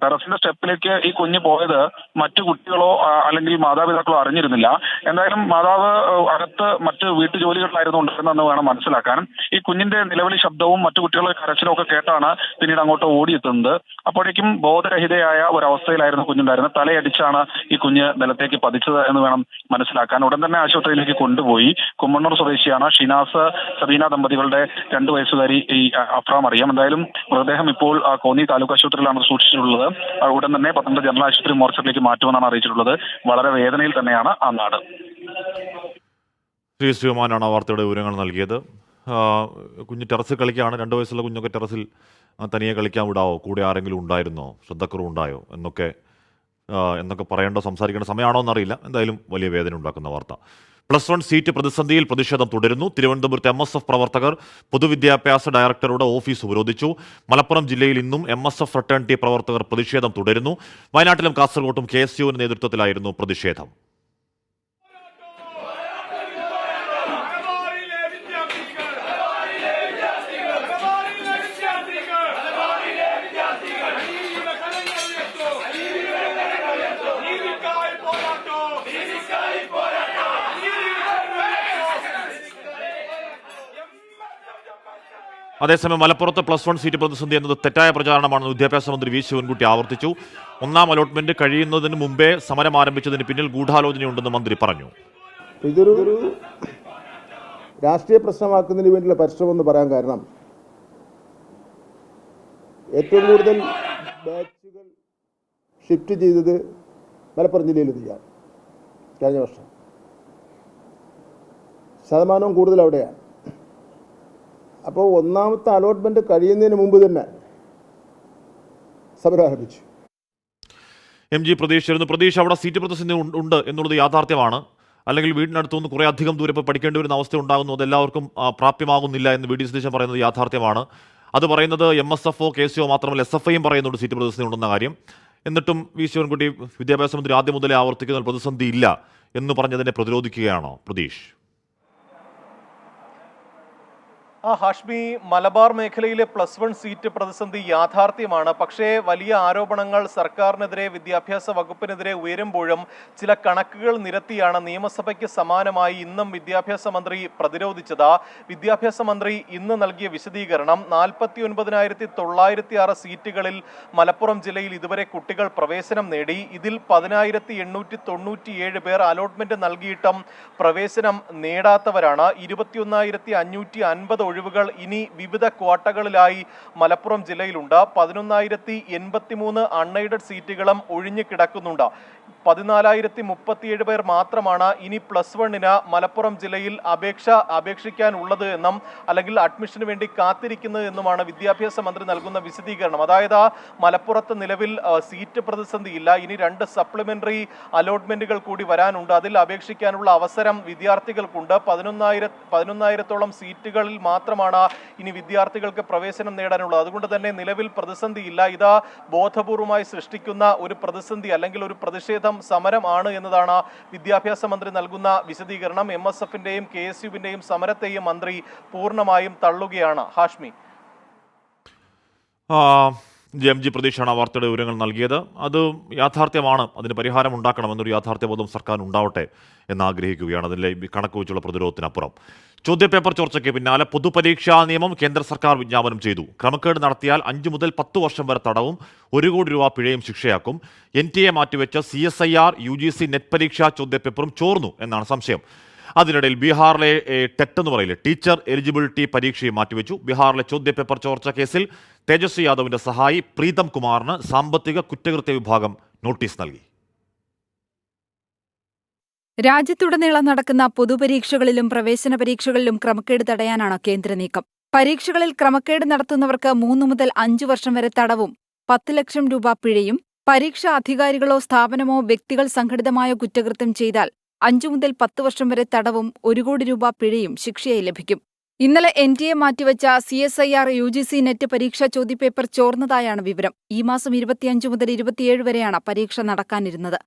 ടെറസിന്റെ സ്റ്റെപ്പിലേക്ക് ഈ കുഞ്ഞ് പോയത് മറ്റു കുട്ടികളോ അല്ലെങ്കിൽ മാതാപിതാക്കളോ അറിഞ്ഞിരുന്നില്ല. എന്തായാലും മാതാവ് അകത്ത് മറ്റ് വീട്ടുജോലികളിലായിരുന്നു ഉണ്ടായിരുന്നെന്ന് വേണം മനസ്സിലാക്കാൻ. ഈ കുഞ്ഞിന്റെ നിലവിളി ശബ്ദവും മറ്റു കുട്ടികളുടെ കരച്ചിലും ഒക്കെ കേട്ടാണ് പിന്നീട് അങ്ങോട്ട് ഓടിയെത്തുന്നത്. അപ്പോഴേക്കും ബോധരഹിതയായ ഒരവസ്ഥയിലായിരുന്നു കുഞ്ഞുണ്ടായിരുന്നത്. തലയടിച്ചാണ് ഈ കുഞ്ഞ് നിലത്തേക്ക് പതിച്ചത് എന്ന് വേണം മനസ്സിലാക്കാൻ. ഉടൻ തന്നെ ആശുപത്രിയിലേക്ക് കൊണ്ടുപോയി. കുമ്മണ്ണൂർ സ്വദേശിയാണ് ഷിനാസ് സബീന ദമ്പതികളുടെ 2 വയസ്സുകാരി ഈ അഫ്ര മറിയം. എന്തായാലും മൃതദേഹം ഇപ്പോൾ കോന്നി താലൂക്ക് ആശുപത്രിയിലാണ് സൂക്ഷിച്ചിട്ടുള്ളത്. ഉടൻ തന്നെ പത്തനംതിട്ട ജനറൽ ആശുപത്രി മോർച്ചറിലേക്ക് മാറ്റുമെന്നാണ് അറിയിച്ചിട്ടുള്ളത്. വളരെ വേദനയിൽ തന്നെയാണ് ആ നാട്. ശ്രീകുമാരനാണ് വാർത്തയുടെ വിവരങ്ങൾ നൽകിയത്. കുഞ്ഞ് ടെറസിൽ കളിക്കുകയാണ്. 2 വയസ്സുള്ള കുഞ്ഞൊക്കെ ടെറസിൽ തനിയെ കളിക്കാൻ വിടാവോ? കൂടെ ആരെങ്കിലും ഉണ്ടായിരുന്നോ? ശ്രദ്ധക്കുറവുണ്ടായോ? എന്നൊക്കെ പറയേണ്ടോ സംസാരിക്കേണ്ട സമയമാണോ എന്നറിയില്ല. എന്തായാലും വലിയ വേദന ഉണ്ടാക്കുന്ന വാർത്ത. +1 സീറ്റ് പ്രതിസന്ധിയിൽ പ്രതിഷേധം തുടരുന്നു. തിരുവനന്തപുരത്ത് MSF പ്രവർത്തകർ പൊതുവിദ്യാഭ്യാസ ഡയറക്ടറുടെ ഓഫീസ് ഉപരോധിച്ചു. മലപ്പുറം ജില്ലയിൽ ഇന്നും MSF ഫ്രട്ടേണിറ്റി പ്രവർത്തകർ പ്രതിഷേധം തുടരുന്നു. വയനാട്ടിലും കാസർകോട്ടും KSUവിന്റെ നേതൃത്വത്തിലായിരുന്നു പ്രതിഷേധം. അതേസമയം മലപ്പുറത്ത് +1 സീറ്റ് പ്രതിസന്ധി എന്നത് തെറ്റായ പ്രചാരണമാണെന്ന് വിദ്യാഭ്യാസ മന്ത്രി വി ശിവൻകുട്ടി ആവർത്തിച്ചു. 1ാം അലോട്ട്മെന്റ് കഴിയുന്നതിന് മുമ്പേ സമരം ആരംഭിച്ചതിന് പിന്നിൽ ഗൂഢാലോചനയുണ്ടെന്ന് മന്ത്രി പറഞ്ഞു. ഇതൊരു രാഷ്ട്രീയ പ്രശ്നമാക്കുന്നതിന് വേണ്ടിയുള്ള പരിശ്രമം എന്ന് പറയാൻ കാരണം ഏറ്റവും കൂടുതൽ ബാച്ചുകൾ ഷിഫ്റ്റ് ചെയ്തത് മലപ്പുറം ജില്ലയിൽ തന്നെയാണ്. കഴിഞ്ഞ വർഷം ശതമാനവും കൂടുതൽ അവിടെയാണ്. അപ്പോൾ 1ാമത്തെ അലോട്ട്മെന്റ് കഴിയുന്നതിന് മുമ്പ് തന്നെ സമരം ആരംഭിച്ചു. MG പ്രതീക്ഷിച്ചിരുന്നു. പ്രതീക്ഷ അവിടെ സീറ്റ് പ്രതിസന്ധി ഉണ്ട് എന്നുള്ളത് യാഥാർത്ഥ്യമാണ്. അല്ലെങ്കിൽ വീടിനടുത്തുനിന്ന് കുറേ അധികം ദൂരെ ഇപ്പോൾ പഠിക്കേണ്ടി വരുന്ന അവസ്ഥ ഉണ്ടാകുന്നു. അതെല്ലാവർക്കും പ്രാപ്യമാകുന്നില്ല എന്ന് VD സതീശൻ പറയുന്നത് യാഥാർത്ഥ്യമാണ്. അത് പറയുന്നത് MSFO KSUO മാത്രമല്ല SFIയും പറയുന്നുണ്ട് സീറ്റ് പ്രതിസന്ധി ഉണ്ടെന്ന കാര്യം. എന്നിട്ടും വി ശിവൻകുട്ടി വിദ്യാഭ്യാസ മന്ത്രി ആദ്യം മുതലേ ആവർത്തിക്കുന്ന ഒരു പ്രതിസന്ധി ഇല്ല എന്ന് പറഞ്ഞതിനെ പ്രതിരോധിക്കുകയാണോ പ്രതീഷ്? ഹാഷ്മി, മലബാർ മേഖലയിലെ +1 സീറ്റ് പ്രതിസന്ധി യാഥാർത്ഥ്യമാണ്. പക്ഷേ വലിയ ആരോപണങ്ങൾ സർക്കാരിനെതിരെ, വിദ്യാഭ്യാസ വകുപ്പിനെതിരെ ഉയരുമ്പോഴും ചില കണക്കുകൾ നിരത്തിയാണ് നിയമസഭയ്ക്ക് സമാനമായി ഇന്നും വിദ്യാഭ്യാസ മന്ത്രി പ്രതിരോധിച്ചത്. വിദ്യാഭ്യാസ മന്ത്രി ഇന്ന് നൽകിയ വിശദീകരണം 49,906 സീറ്റുകളിൽ മലപ്പുറം ജില്ലയിൽ ഇതുവരെ കുട്ടികൾ പ്രവേശനം നേടി. ഇതിൽ 10,897 പേർ അലോട്ട്മെന്റ് നൽകിയിട്ടും പ്രവേശനം നേടാത്തവരാണ്. 21,550 ഒഴിവുകൾ ഇനി വിവിധ ക്വാട്ടകളിലായി മലപ്പുറം ജില്ലയിലുണ്ട്. 11,083 അൺഎയ്ഡഡ് സീറ്റുകളും ഒഴിഞ്ഞു കിടക്കുന്നുണ്ട്. 14,037 പേർ മാത്രമാണ് ഇനി +1 മലപ്പുറം ജില്ലയിൽ അപേക്ഷിക്കാനുള്ളത് എന്നും അല്ലെങ്കിൽ അഡ്മിഷന് വേണ്ടി കാത്തിരിക്കുന്നത് എന്നുമാണ് വിദ്യാഭ്യാസ മന്ത്രി നൽകുന്ന വിശദീകരണം. അതായത് മലപ്പുറത്ത് നിലവിൽ സീറ്റ് പ്രതിസന്ധിയില്ല. ഇനി 2 സപ്ലിമെന്ററി അലോട്ട്മെന്റുകൾ കൂടി വരാനുണ്ട്. അതിൽ അപേക്ഷിക്കാനുള്ള അവസരം വിദ്യാർത്ഥികൾക്കുണ്ട്. 11,000-ഓളം സീറ്റുകളിൽ മാത്രമാണ് ഇനി വിദ്യാർത്ഥികൾക്ക് പ്രവേശനം നേടാനുള്ളത്. അതുകൊണ്ട് തന്നെ നിലവിൽ പ്രതിസന്ധിയില്ല. ഇത് ബോധപൂർവമായി സൃഷ്ടിക്കുന്ന ഒരു പ്രതിസന്ധി അല്ലെങ്കിൽ ഒരു പ്രതിഷേധം സമരം ആണ് എന്നതാണ് വിദ്യാഭ്യാസ മന്ത്രി നൽകുന്ന വിശദീകരണം. MSF-ന്റെയും KSU-വിന്റെയും സമരത്തെയും മന്ത്രി പൂർണ്ണമായും തള്ളുകയാണ്. ഹാഷ്മി, MG പ്രതീക്ഷാണ് ആ വാർത്തയുടെ വിവരങ്ങൾ നൽകിയത്. അത് യാഥാർത്ഥ്യമാണ്. അതിന് പരിഹാരം ഉണ്ടാക്കണമെന്നൊരു യാഥാർത്ഥ്യബോധം സർക്കാർ ഉണ്ടാവട്ടെ എന്നാഗ്രഹിക്കുകയാണ്. അതിലെ കണക്ക് വെച്ചുള്ള പ്രതിരോധത്തിനപ്പുറം ചോദ്യപേപ്പർ ചോർച്ചയ്ക്ക് പിന്നാലെ പൊതുപരീക്ഷാ നിയമം കേന്ദ്ര സർക്കാർ വിജ്ഞാപനം ചെയ്തു. ക്രമക്കേട് നടത്തിയാൽ 5 മുതൽ 10 വർഷം വരെ തടവും 1 കോടി രൂപ പിഴയും ശിക്ഷയാക്കും. NTA മാറ്റിവെച്ച CSIR UGC നെറ്റ് പരീക്ഷാ ചോദ്യപേപ്പറും ചോർന്നു എന്നാണ് സംശയം. അതിനിടയിൽ ബീഹാറിലെ ടെറ്റ് എന്ന് പറയില്ലേ, ടീച്ചർ എലിജിബിലിറ്റി പരീക്ഷയും മാറ്റിവെച്ചു. ബീഹാറിലെ ചോദ്യപേപ്പർ ചോർച്ച കേസിൽ തേജസ്വി യാദവിന്റെ സഹായി പ്രീതം കുമാറിന് സാമ്പത്തിക കുറ്റകൃത്യ വിഭാഗം നോട്ടീസ് നൽകി. രാജ്യത്തുടനീളം നടക്കുന്ന പൊതുപരീക്ഷകളിലും പ്രവേശന പരീക്ഷകളിലും ക്രമക്കേട് തടയാനാണ് കേന്ദ്ര നീക്കം. പരീക്ഷകളിൽ ക്രമക്കേട് നടത്തുന്നവർക്ക് 3 മുതൽ 5 വർഷം വരെ തടവും 10 ലക്ഷം രൂപ പിഴയും, പരീക്ഷാ അധികാരികളോ സ്ഥാപനമോ വ്യക്തികൾ സംഘടിതമായ കുറ്റകൃത്യം ചെയ്താൽ 5 മുതൽ 10 വർഷം വരെ തടവും 1 കോടി രൂപ പിഴയും ശിക്ഷയായി ലഭിക്കും. ഇന്നലെ NTA മാറ്റിവെച്ച CSIR UGC നെറ്റ് പരീക്ഷാ ചോദ്യപേപ്പർ ചോർന്നതായാണ് വിവരം. ഈ മാസം 25 മുതൽ 27 വരെയാണ് പരീക്ഷ നടക്കാനിരുന്നത്.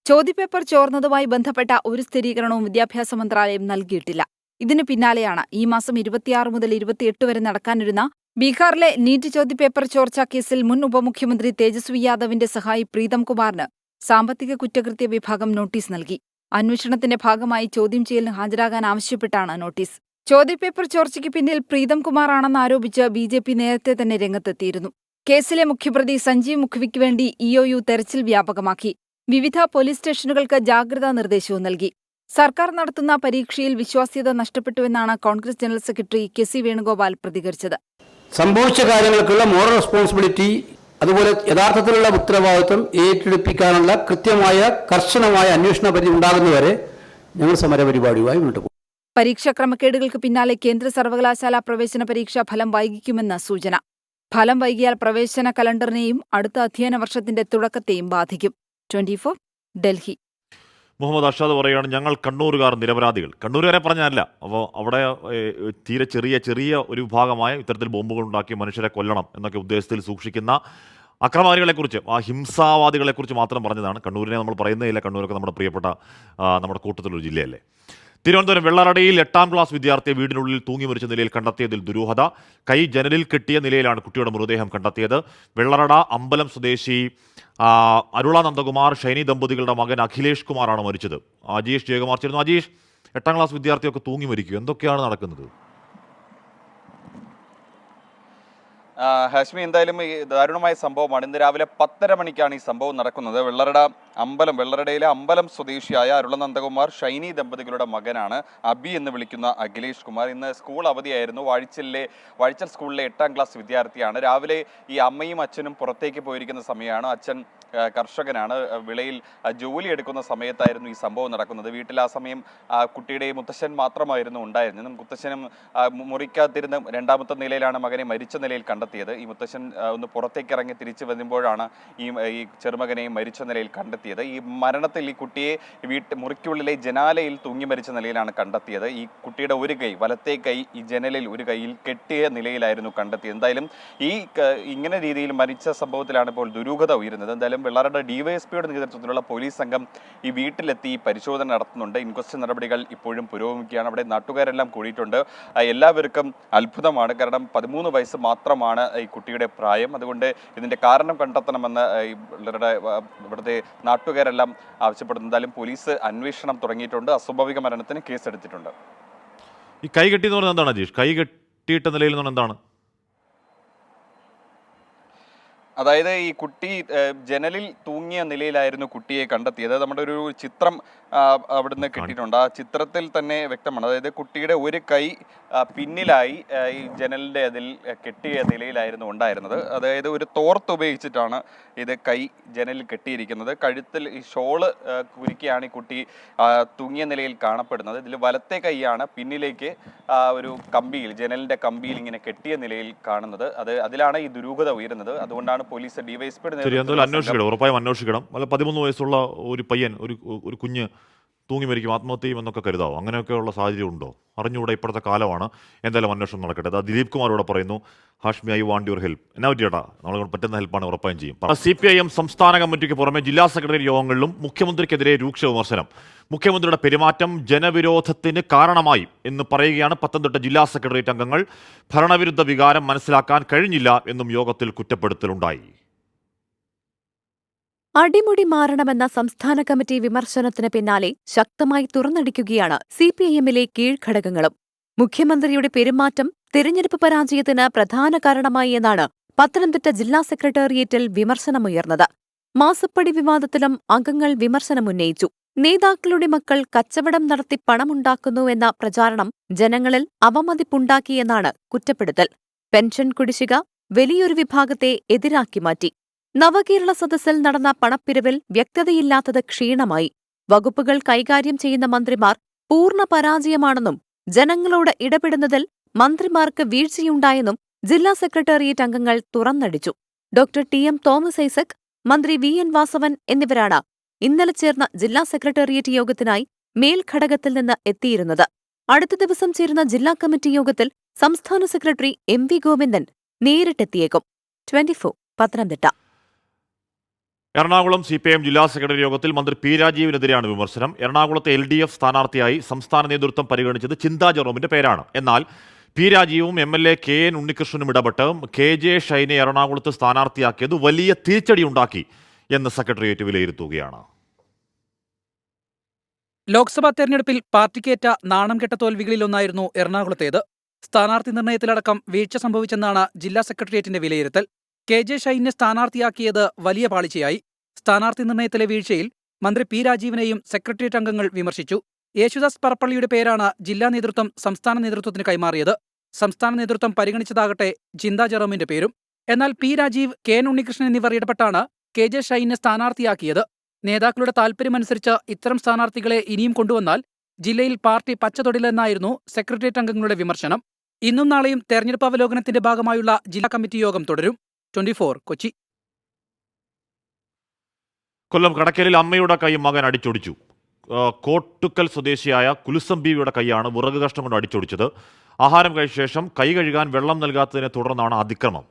ചോദ്യപേപ്പർ ചോർന്നതുമായി ബന്ധപ്പെട്ട ഒരു സ്ഥിരീകരണവും വിദ്യാഭ്യാസ മന്ത്രാലയം നൽകിയിട്ടില്ല. ഇതിനു പിന്നാലെയാണ് ഈ മാസം 26 മുതൽ 28 വരെ നടക്കാനിരുന്ന ബീഹാറിലെ നീറ്റ് ചോദ്യപേപ്പർ ചോർച്ചാ കേസിൽ മുൻ ഉപമുഖ്യമന്ത്രി തേജസ്വി യാദവിന്റെ സഹായി പ്രീതം കുമാറിന് സാമ്പത്തിക കുറ്റകൃത്യ വിഭാഗം നോട്ടീസ് നൽകി. അന്വേഷണത്തിന്റെ ഭാഗമായി ചോദ്യം ചെയ്യലിന് ഹാജരാകാൻ ആവശ്യപ്പെട്ടാണ് നോട്ടീസ്. ചോദ്യപേപ്പർ ചോർച്ചയ്ക്ക് പിന്നിൽ പ്രീതം കുമാറാണെന്ന് ആരോപിച്ച് BJP നേരത്തെ തന്നെ രംഗത്തെത്തിയിരുന്നു. കേസിലെ മുഖ്യപ്രതി സഞ്ജീവ് മുഖ്വിക്ക് വേണ്ടി EOU തെരച്ചിൽ വ്യാപകമാക്കി. വിവിധ പോലീസ് സ്റ്റേഷനുകൾക്ക് ജാഗ്രതാ നിർദ്ദേശവും നൽകി. സർക്കാർ നടത്തുന്ന പരീക്ഷയിൽ വിശ്വാസ്യത നഷ്ടപ്പെട്ടുവെന്നാണ് Congress general secretary KC Venugopal പ്രതികരിച്ചത്. സംഭവിച്ച കാര്യങ്ങൾക്കുള്ള മോറൽ റെസ്പോൺസിബിലിറ്റി, അതുപോലെ യഥാർത്ഥത്തിലുള്ള ഉത്തരവാദിത്വം ഏറ്റെടുപ്പിക്കാനുള്ള കൃത്യമായ കർശനമായ അന്വേഷണ പരിധി ഉണ്ടാകുന്നവരെ ഞങ്ങൾ സമരപരിപാടിയുമായി മുന്നോട്ട് പോകും. പരീക്ഷാ ക്രമക്കേടുകൾക്ക് പിന്നാലെ കേന്ദ്ര സർവകലാശാല പ്രവേശന പരീക്ഷാ ഫലം വൈകിക്കുമെന്ന സൂചന. ഫലം വൈകിയാൽ പ്രവേശന കലണ്ടറിനെയും അടുത്ത അധ്യയന വർഷത്തിന്റെ തുടക്കത്തെയും ബാധിക്കും. 24 ഡൽഹി. മുഹമ്മദ് അർഷാദ് പറയുകയാണ്, ഞങ്ങൾ കണ്ണൂരുകാർ നിരപരാധികൾ. കണ്ണൂരുകാരെ പറഞ്ഞല്ല, അപ്പോൾ അവിടെ തീരെ ചെറിയ ഒരു വിഭാഗമായ ഇത്തരത്തിൽ ബോംബുകൾ ഉണ്ടാക്കി മനുഷ്യരെ കൊല്ലണം എന്നൊക്കെ ഉദ്ദേശത്തിൽ സൂക്ഷിക്കുന്ന അക്രമകാരികളെക്കുറിച്ച്, ആ ഹിംസാവാദികളെക്കുറിച്ച് മാത്രം പറഞ്ഞതാണ്. കണ്ണൂരിനെ നമ്മൾ പറയുന്നതില്ല. കണ്ണൂരൊക്കെ നമ്മുടെ പ്രിയപ്പെട്ട നമ്മുടെ കൂട്ടത്തിലൊരു ജില്ലയല്ലേ. തിരുവനന്തപുരം വെള്ളറടയിൽ 8ാം ക്ലാസ് വിദ്യാർത്ഥിയെ വീടിനുള്ളിൽ തൂങ്ങി മരിച്ച നിലയിൽ കണ്ടെത്തിയതിൽ ദുരൂഹത. കൈ ജനലിൽ കെട്ടിയ നിലയിലാണ് കുട്ടിയുടെ മൃതദേഹം കണ്ടെത്തിയത്. വെള്ളറട അമ്പലം സ്വദേശി അരുള നന്ദകുമാർ ഷൈനി ദമ്പതികളുടെ മകൻ അഖിലേഷ് കുമാറാണ് മരിച്ചത്. അജീഷ് ജയകുമാർ ചേരുന്നു. അജീഷ്, 8ാം ക്ലാസ് വിദ്യാർത്ഥിയൊക്കെ തൂങ്ങി മരിക്കും, എന്തൊക്കെയാണ് നടക്കുന്നത്? ഹാഷ്മി, എന്തായാലും ഈ ദാരുണമായ സംഭവമാണ്. ഇന്ന് രാവിലെ 10:30 മണിക്കാണ് ഈ സംഭവം നടക്കുന്നത്. വെള്ളറടയിലെ അമ്പലം സ്വദേശിയായ അരുള നന്ദകുമാർ ഷൈനി ദമ്പതികളുടെ മകനാണ് അബി എന്ന് വിളിക്കുന്ന അഖിലേഷ് കുമാർ. ഇന്ന് സ്കൂൾ അവധിയായിരുന്നു. വാഴ്ചൽ സ്കൂളിലെ 8ാം ക്ലാസ് വിദ്യാർത്ഥിയാണ്. രാവിലെ ഈ അമ്മയും അച്ഛനും പുറത്തേക്ക് പോയിരിക്കുന്ന സമയമാണ്. അച്ഛൻ കർഷകനാണ്. വിളയിൽ ജോലി എടുക്കുന്ന സമയത്തായിരുന്നു ഈ സംഭവം നടക്കുന്നത്. വീട്ടിൽ ആ സമയം കുട്ടിയുടെ മുത്തശ്ശൻ മാത്രമായിരുന്നു ഉണ്ടായിരുന്നത്. മുത്തശ്ശനും മുറിക്കാത്തിരുന്ന് 2ാമത്തെ നിലയിലാണ് മകനെ മരിച്ച നിലയിൽ കണ്ടെത്തിയത്. ഈ മുത്തശ്ശൻ ഒന്ന് പുറത്തേക്ക് ഇറങ്ങി തിരിച്ചു വരുമ്പോഴാണ് ഈ ചെറുമകനെയും മരിച്ച നിലയിൽ കണ്ടെത്തിയത്. ഈ മരണത്തിൽ ഈ കുട്ടിയെ മുറിക്കുള്ളിലെ ജനാലയിൽ തൂങ്ങി മരിച്ച നിലയിലാണ് കണ്ടെത്തിയത്. ഈ കുട്ടിയുടെ ഒരു കൈ, വലത്തെ കൈ, ഈ ജനലിൽ ഒരു കൈയിൽ കെട്ടിയ നിലയിലായിരുന്നു കണ്ടെത്തിയത്. എന്തായാലും ഇങ്ങനെ രീതിയിൽ മരിച്ച സംഭവത്തിലാണ് ഇപ്പോൾ ദുരൂഹത ഉയരുന്നത്. എന്തായാലും എന്തായാലും വെള്ളാറയുടെ ഡിവൈഎസ്പിയുടെ നേതൃത്വത്തിലുള്ള പോലീസ് സംഘം ഈ വീട്ടിലെത്തി പരിശോധന നടത്തുന്നുണ്ട്. ഇൻക്വസ്റ്റ് നടപടികൾ ഇപ്പോഴും പുരോഗമിക്കുകയാണ്. അവിടെ നാട്ടുകാരെല്ലാം കൂടിയിട്ടുണ്ട്. എല്ലാവർക്കും അത്ഭുതമാണ്. കാരണം 13 വയസ്സ് മാത്രമാണ് ഈ കുട്ടിയുടെ പ്രായം. അതുകൊണ്ട് ഇതിൻ്റെ കാരണം കണ്ടെത്തണമെന്ന് ഇവിടുത്തെ നാട്ടുകാരെല്ലാം ആവശ്യപ്പെടുന്നു. എന്തായാലും പോലീസ് അന്വേഷണം തുടങ്ങിയിട്ടുണ്ട്. അസ്വാഭാവിക മരണത്തിന് കേസെടുത്തിട്ടുണ്ട്. ഈ കൈ കെട്ടി എന്ന് പറഞ്ഞാൽ എന്താണ് അജീഷ്? കൈ കെട്ടിയിട്ട നിലയിൽ എന്ന് പറഞ്ഞാൽ എന്താണ്? അതായത് ഈ കുട്ടി ജനലിൽ തൂങ്ങിയ നിലയിലായിരുന്നു കുട്ടിയെ കണ്ടെത്തിയത്. നമ്മുടെ ഒരു ചിത്രം അവിടുന്ന് കിട്ടിയിട്ടുണ്ട്. ആ ചിത്രത്തിൽ തന്നെ വ്യക്തമാണ്. അതായത് കുട്ടിയുടെ ഒരു കൈ പിന്നിലായി ഈ ജനലിൻ്റെ അതിൽ കെട്ടിയ നിലയിലായിരുന്നു ഉണ്ടായിരുന്നത്. അതായത് ഒരു തോർത്ത് ഉപയോഗിച്ചിട്ടാണ് ഇത് കൈ ജനലിൽ കെട്ടിയിരിക്കുന്നത്. കഴുത്തിൽ ഈ ഷോള് കുരുക്കിയാണ് ഈ കുട്ടി തൂങ്ങിയ നിലയിൽ കാണപ്പെടുന്നത്. ഇതിൽ വലത്തെ കൈയാണ് പിന്നിലേക്ക് ഒരു കമ്പിയിൽ, ജനലിൻ്റെ കമ്പിയിൽ ഇങ്ങനെ കെട്ടിയ നിലയിൽ കാണുന്നത്. അതിലാണ് ഈ ദുരൂഹത ഉയരുന്നത്. അതുകൊണ്ടാണ് പോലീസ് ഡിവൈഎസ്പിയുടെ അന്വേഷിക്കണം, ഉറപ്പായും അന്വേഷിക്കണം. അല്ല 13 വയസ്സുള്ള ഒരു പയ്യൻ, ഒരു കുഞ്ഞ് തൂങ്ങി മരിക്കും, ആത്മഹത്യയും എന്നൊക്കെ കരുതാവും. അങ്ങനെയൊക്കെയുള്ള സാഹചര്യം ഉണ്ടോ? അറിഞ്ഞുകൂടെ, ഇപ്പോഴത്തെ കാലമാണ്. എന്തായാലും അന്വേഷണം നടക്കട്ടെ. അത് ദിലീപ് കുമാറോട് പറയുന്നു. Hashmi, I want your help. എന്നാ പറ്റിയേട്ടാ? നമ്മളെ പറ്റുന്ന ഹെൽപ്പാണ്, ഉറപ്പായും ചെയ്യും. CPIM സംസ്ഥാന കമ്മിറ്റിക്ക് പുറമെ ജില്ലാ സെക്രട്ടറി യോഗങ്ങളിലും മുഖ്യമന്ത്രിക്കെതിരെ രൂക്ഷ വിമർശനം. മുഖ്യമന്ത്രിയുടെ പെരുമാറ്റം ജനവിരോധത്തിന് കാരണമായി എന്ന് പറയുകയാണ് പത്തനംതിട്ട ജില്ലാ സെക്രട്ടേറിയറ്റ് അംഗങ്ങൾ. ഭരണവിരുദ്ധ വികാരം മനസ്സിലാക്കാൻ കഴിഞ്ഞില്ല എന്നും യോഗത്തിൽ കുറ്റപ്പെടുത്തലുണ്ടായി. അടിമുടി മാറണമെന്ന സംസ്ഥാന കമ്മിറ്റി വിമർശനത്തിന് പിന്നാലെ ശക്തമായി തുറന്നടിക്കുകയാണ് CPIMലെ കീഴ്ഘടകങ്ങളും. മുഖ്യമന്ത്രിയുടെ പെരുമാറ്റം തിരഞ്ഞെടുപ്പ് പരാജയത്തിന് പ്രധാന കാരണമായി എന്നാണ് പത്തനംതിട്ട ജില്ലാ സെക്രട്ടേറിയറ്റിൽ വിമർശനമുയർന്നത്. മാസപ്പടി വിവാദത്തിലും അംഗങ്ങൾ വിമർശനമുന്നയിച്ചു. നേതാക്കളുടെ മക്കൾ കച്ചവടം നടത്തി പണമുണ്ടാക്കുന്നുവെന്ന പ്രചാരണം ജനങ്ങളിൽ അവമതിപ്പുണ്ടാക്കിയെന്നാണ് കുറ്റപ്പെടുത്തൽ. പെൻഷൻ കുടിശ്ശിക വലിയൊരു വിഭാഗത്തെ എതിരാക്കി മാറ്റി. നവകേരള സദസ്സിൽ നടന്ന പണപ്പിരിവിൽ വ്യക്തതയില്ലാത്തത് ക്ഷീണമായി. വകുപ്പുകൾ കൈകാര്യം ചെയ്യുന്ന മന്ത്രിമാർ പൂർണ്ണ പരാജയമാണെന്നും ജനങ്ങളോട് ഇടപെടുന്നതിൽ മന്ത്രിമാർക്ക് വീഴ്ചയുണ്ടായെന്നും ജില്ലാ സെക്രട്ടേറിയറ്റ് അംഗങ്ങൾ തുറന്നടിച്ചു. TM തോമസ് ഐസക്, മന്ത്രി VN വാസവൻ എന്നിവരാണ് ഇന്നലെ ചേർന്ന ജില്ലാ സെക്രട്ടേറിയറ്റ് യോഗത്തിനായി മേൽഘടകത്തിൽ നിന്ന് എത്തിയിരുന്നത്. അടുത്ത ദിവസം ചേരുന്ന ജില്ലാ കമ്മിറ്റി യോഗത്തിൽ സംസ്ഥാന സെക്രട്ടറി MV ഗോവിന്ദൻ നേരിട്ടെത്തിയേക്കും. 24 പത്തനംതിട്ട. എറണാകുളം CPIM ജില്ലാ സെക്രട്ടറി യോഗത്തിൽ മന്ത്രി P രാജീവിനെതിരെയാണ് വിമർശനം. എറണാകുളത്തെ LDF സ്ഥാനാർത്ഥിയായി സംസ്ഥാന നേതൃത്വം പരിഗണിച്ചത് ചിന്താ ജെറോമിന്റെ പേരാണ്. എന്നാൽ P രാജീവും MLA KN ഉണ്ണികൃഷ്ണനും ഇടപെട്ട് KJ ഷൈനെ എറണാകുളത്ത് സ്ഥാനാർത്ഥിയാക്കിയത് വലിയ തിരിച്ചടിയുണ്ടാക്കി എന്ന് സെക്രട്ടേറിയറ്റ് വിലയിരുത്തുകയാണ്. ലോക്സഭാ തെരഞ്ഞെടുപ്പിൽ പാർട്ടിക്കേറ്റ നാണം കെട്ട തോൽവികളിലൊന്നായിരുന്നു എറണാകുളത്തേത്. സ്ഥാനാർത്ഥി നിർണയത്തിലടക്കം വീഴ്ച സംഭവിച്ചെന്നാണ് ജില്ലാ സെക്രട്ടേറിയറ്റിന്റെ വിലയിരുത്തൽ. KJ ഷൈനെ സ്ഥാനാർത്ഥിയാക്കിയത് വലിയ പാളിച്ചയായി. സ്ഥാനാർത്ഥി നിർണയത്തിലെ വീഴ്ചയിൽ മന്ത്രി P രാജീവിനെയും സെക്രട്ടേറിയറ്റ് അംഗങ്ങൾ വിമർശിച്ചു. യേശുദാസ് പറപ്പള്ളിയുടെ പേരാണ് ജില്ലാ നേതൃത്വം സംസ്ഥാന നേതൃത്വത്തിന് കൈമാറിയത്. സംസ്ഥാന നേതൃത്വം പരിഗണിച്ചതാകട്ടെ ചിന്താ ജെറോമിന്റെ പേരും. എന്നാൽ P രാജീവ്, KN ഉണ്ണികൃഷ്ണൻ എന്നിവർ ഇടപെട്ടാണ് KJ ഷൈനെ സ്ഥാനാർത്ഥിയാക്കിയത്. നേതാക്കളുടെ താൽപര്യമനുസരിച്ച് ഇത്തരം സ്ഥാനാർത്ഥികളെ ഇനിയും കൊണ്ടുവന്നാൽ ജില്ലയിൽ പാർട്ടി പച്ചതൊടില്ലെന്നായിരുന്നു സെക്രട്ടേറിയറ്റ് അംഗങ്ങളുടെ വിമർശനം. ഇന്നും നാളെയും തെരഞ്ഞെടുപ്പ് അവലോകനത്തിന്റെ ഭാഗമായുള്ള ജില്ലാ കമ്മിറ്റി യോഗം തുടരും. 24 കൊച്ചി. കൊല്ലം കടക്കലിൽ അമ്മയുടെ കൈ മകൻ അടിച്ചൊടിച്ചു. കോട്ടുക്കൽ സ്വദേശിയായ കുലുസം ബീവിയുടെ കൈയാണ് വിറക് കഷ്ണം കൊണ്ട് അടിച്ചൊടിച്ചത്. ആഹാരം കഴിച്ച ശേഷം കൈ കഴുകാൻ വെള്ളം നൽകാത്തതിനെ തുടർന്നാണ് അതിക്രമം.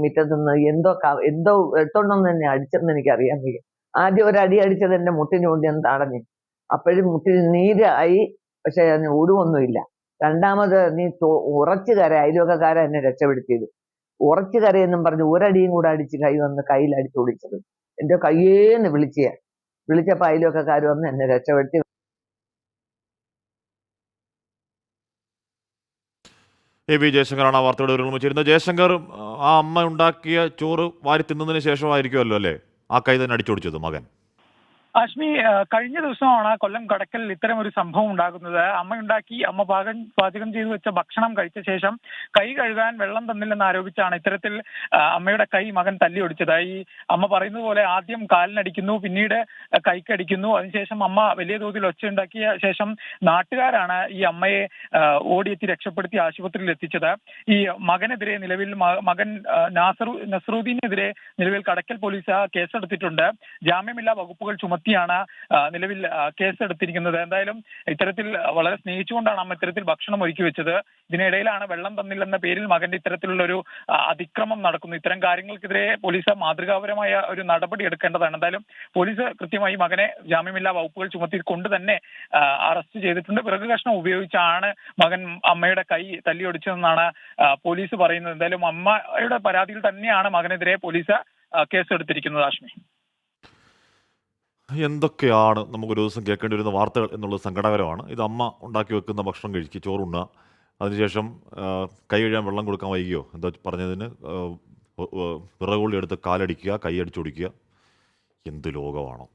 മുറ്റത്തുനിന്ന് എന്തോ എടുത്തോണ്ടെന്ന് തന്നെ അടിച്ചെന്ന് എനിക്ക് അറിയാൻ വയ്യ. ആദ്യം ഒരു അടി അടിച്ചത് എന്റെ മുട്ടിന് കൊണ്ട് ഞാൻ തടഞ്ഞു. അപ്പോഴും മുട്ടിന് നീരായി, പക്ഷെ അതിന് ഒടുവൊന്നുമില്ല. രണ്ടാമത് നീ ഉറച്ചു കര, അയൽവക്കക്കാര എന്നെ രക്ഷപ്പെടുത്തിയത്. ഉറച്ചു കരയെന്നും പറഞ്ഞ് ഒരടിയും കൂടെ അടിച്ച് കൈ വന്ന് കയ്യിൽ അടിച്ചൊടിച്ചത്. എന്റെ കയ്യേന്ന് വിളിച്ചപ്പോ അയൽവക്കക്കാർ വന്ന് എന്നെ രക്ഷപ്പെടുത്തി. AB ജയശങ്കറാണ് ആ വാർത്തയുടെ ഒരുമിച്ചിരുന്നത്. ജയശങ്കർ, ആ അമ്മ ഉണ്ടാക്കിയ ചോറ് വാരി തിന്നതിന് ശേഷമായിരിക്കുമല്ലോ അല്ലേ ആ കൈ തന്നെ അടിച്ചൊടിച്ചത് മകൻ? ആശ്മി, കഴിഞ്ഞ ദിവസമാണ് കൊല്ലം കടക്കലിൽ ഇത്തരം ഒരു സംഭവം ഉണ്ടാകുന്നത്. അമ്മ പാചകം ചെയ്തു വെച്ച ഭക്ഷണം കഴിച്ച ശേഷം കൈ കഴുകാൻ വെള്ളം തന്നില്ലെന്ന് ആരോപിച്ചാണ് ഇത്തരത്തിൽ അമ്മയുടെ കൈ മകൻ തല്ലിയൊടിച്ചത്. ഈ അമ്മ പറയുന്നത് പോലെ ആദ്യം കാലിനടിക്കുന്നു, പിന്നീട് കൈക്കടിക്കുന്നു. അതിനുശേഷം അമ്മ വലിയ തോതിൽ ഒച്ചയുണ്ടാക്കിയ ശേഷം നാട്ടുകാരാണ് ഈ അമ്മയെ ഓടിയെത്തി രക്ഷപ്പെടുത്തി ആശുപത്രിയിൽ എത്തിച്ചത്. ഈ മകനെതിരെ നിലവിൽ മകൻ നസറുദ്ദീനെതിരെ നിലവിൽ കടക്കൽ പോലീസ് കേസെടുത്തിട്ടുണ്ട്. ജാമ്യമില്ലാ വകുപ്പുകൾ ചുമത്തി ചുമത്തിയാണ് നിലവിൽ കേസെടുത്തിരിക്കുന്നത്. എന്തായാലും ഇത്തരത്തിൽ വളരെ സ്നേഹിച്ചുകൊണ്ടാണ് അമ്മ ഇത്തരത്തിൽ ഭക്ഷണം ഒരുക്കി വെച്ചത്. ഇതിനിടയിലാണ് വെള്ളം തന്നില്ലെന്ന പേരിൽ മകന്റെ ഇത്തരത്തിലുള്ള ഒരു അതിക്രമം നടക്കുന്നു. ഇത്തരം കാര്യങ്ങൾക്കെതിരെ പോലീസ് മാതൃകാപരമായ ഒരു നടപടി എടുക്കേണ്ടതാണ്. എന്തായാലും പോലീസ് കൃത്യമായി മകനെ ജാമ്യമില്ലാ വകുപ്പുകൾ ചുമത്തിക്കൊണ്ട് തന്നെ അറസ്റ്റ് ചെയ്തിട്ടുണ്ട്. വിറക് കഷ്ണം ഉപയോഗിച്ചാണ് മകൻ അമ്മയുടെ കൈ തല്ലിയൊടിച്ചതെന്നാണ് പോലീസ് പറയുന്നത്. എന്തായാലും അമ്മയുടെ പരാതിയിൽ തന്നെയാണ് മകനെതിരെ പോലീസ് കേസെടുത്തിരിക്കുന്നത്. ആഷ്മി, എന്തൊക്കെയാണ് നമുക്കൊരു ദിവസം കേൾക്കേണ്ടി വരുന്ന വാർത്തകൾ എന്നുള്ളത് സങ്കടകരമാണ്. ഇത് അമ്മ ഉണ്ടാക്കി വെക്കുന്ന ഭക്ഷണം കഴിക്കുക, ചോറുണ്ണുക, അതിനുശേഷം കൈ കഴുകാൻ വെള്ളം കൊടുക്കാൻ വൈകിയോ എന്താ പറഞ്ഞതിന് വിറകുള്ളി എടുത്ത് കാലടിക്കുക, കൈ അടിച്ചൊടിക്കുക. എന്ത് ലോകമാണോ?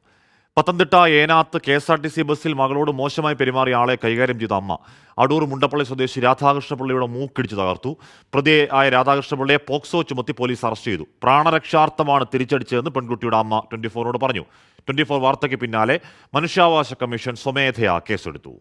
പത്തനംതിട്ട ഏനാത്ത് KSRTC ബസ്സിൽ മകളോട് മോശമായി പെരുമാറിയ ആളെ കൈകാര്യം ചെയ്ത അമ്മ അടൂർ മുണ്ടപ്പള്ളി സ്വദേശി രാധാകൃഷ്ണപിള്ളയുടെ മൂക്കിടിച്ച് തകർത്തു. പ്രതിയായ രാധാകൃഷ്ണപിള്ളയെ പോക്സോ ചുമത്തി പോലീസ് അറസ്റ്റ് ചെയ്തു. പ്രാണരക്ഷാർത്ഥമാണ് തിരിച്ചടിച്ചതെന്ന് പെൺകുട്ടിയുടെ അമ്മ 24 പറഞ്ഞു. 24 വാർത്തയ്ക്ക് പിന്നാലെ മനുഷ്യാവകാശ കമ്മീഷൻ സ്വമേധയാ കേസെടുത്തു.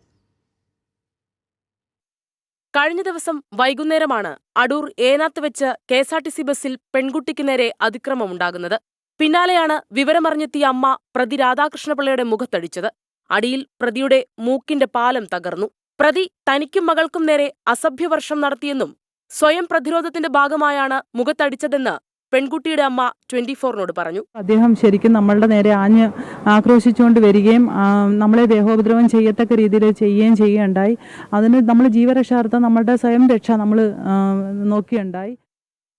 കഴിഞ്ഞ ദിവസം വൈകുന്നേരമാണ് അടൂർ ഏനാത്ത് വെച്ച് KSRTC ബസ്സിൽ പെൺകുട്ടിക്ക് നേരെ അതിക്രമമുണ്ടാകുന്നത്. പിന്നാലെയാണ് വിവരമറിഞ്ഞെത്തിയ അമ്മ പ്രതി രാധാകൃഷ്ണപിള്ളയുടെ മുഖത്തടിച്ചത്. അടിയിൽ പ്രതിയുടെ മൂക്കിന്റെ പാലം തകർന്നു. പ്രതി തനിക്കും മകൾക്കും നേരെ അസഭ്യവർഷം നടത്തിയെന്നും സ്വയം പ്രതിരോധത്തിന്റെ ഭാഗമായാണ് മുഖത്തടിച്ചതെന്ന് പെൺകുട്ടിയുടെ അമ്മ 24നോട് പറഞ്ഞു. അദ്ദേഹം ശരിക്കും നമ്മളുടെ നേരെ ആഞ്ഞ് ആക്രോശിച്ചുകൊണ്ട് വരികയും നമ്മളെ ദേഹോപദ്രവം ചെയ്യത്തക്ക രീതിയിൽ ചെയ്യുകയുണ്ടായി. അതിന് നമ്മൾ ജീവരക്ഷാർത്ഥം നമ്മളുടെ സ്വയം രക്ഷ നമ്മൾ നോക്കിയുണ്ടായി.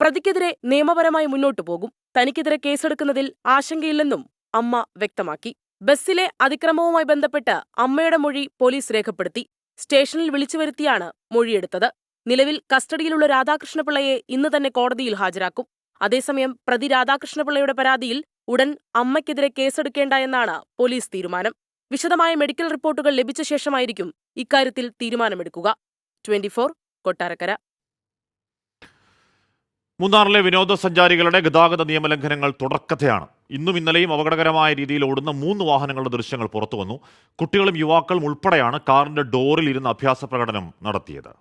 പ്രതിക്കെതിരെ നിയമപരമായി മുന്നോട്ടു പോകും. തനിക്കെതിരെ കേസെടുക്കുന്നതിൽ ആശങ്കയില്ലെന്നും അമ്മ വ്യക്തമാക്കി. ബസ്സിലെ അതിക്രമവുമായി ബന്ധപ്പെട്ട് അമ്മയുടെ മൊഴി പോലീസ് രേഖപ്പെടുത്തി. സ്റ്റേഷനിൽ വിളിച്ചു വരുത്തിയാണ് മൊഴിയെടുത്തത്. നിലവിൽ കസ്റ്റഡിയിലുള്ള രാധാകൃഷ്ണപിള്ളയെ ഇന്ന് തന്നെ കോടതിയിൽ ഹാജരാക്കും. അതേസമയം പ്രതി രാധാകൃഷ്ണപിള്ളയുടെ പരാതിയിൽ ഉടൻ അമ്മയ്ക്കെതിരെ കേസെടുക്കേണ്ട എന്നാണ് പോലീസ് തീരുമാനം. വിശദമായ മെഡിക്കൽ റിപ്പോർട്ടുകൾ ലഭിച്ച ശേഷമായിരിക്കും ഇക്കാര്യത്തിൽ തീരുമാനമെടുക്കുക. 24 കൊട്ടാരക്കര. മൂന്നാറിലെ വിനോദസഞ്ചാരികളുടെ ഗതാഗത നിയമലംഘനങ്ങൾ തുടർക്കഥയാണ്. ഇന്നും ഇന്നലെയും അപകടകരമായ രീതിയിൽ ഓടുന്ന 3 വാഹനങ്ങളുടെ ദൃശ്യങ്ങൾ പുറത്തുവന്നു. കുട്ടികളും യുവാക്കളും ഉൾപ്പെടെയാണ് കാറിന്റെ ഡോറിൽ ഇരുന്ന് അഭ്യാസ പ്രകടനം നടത്തിയത്.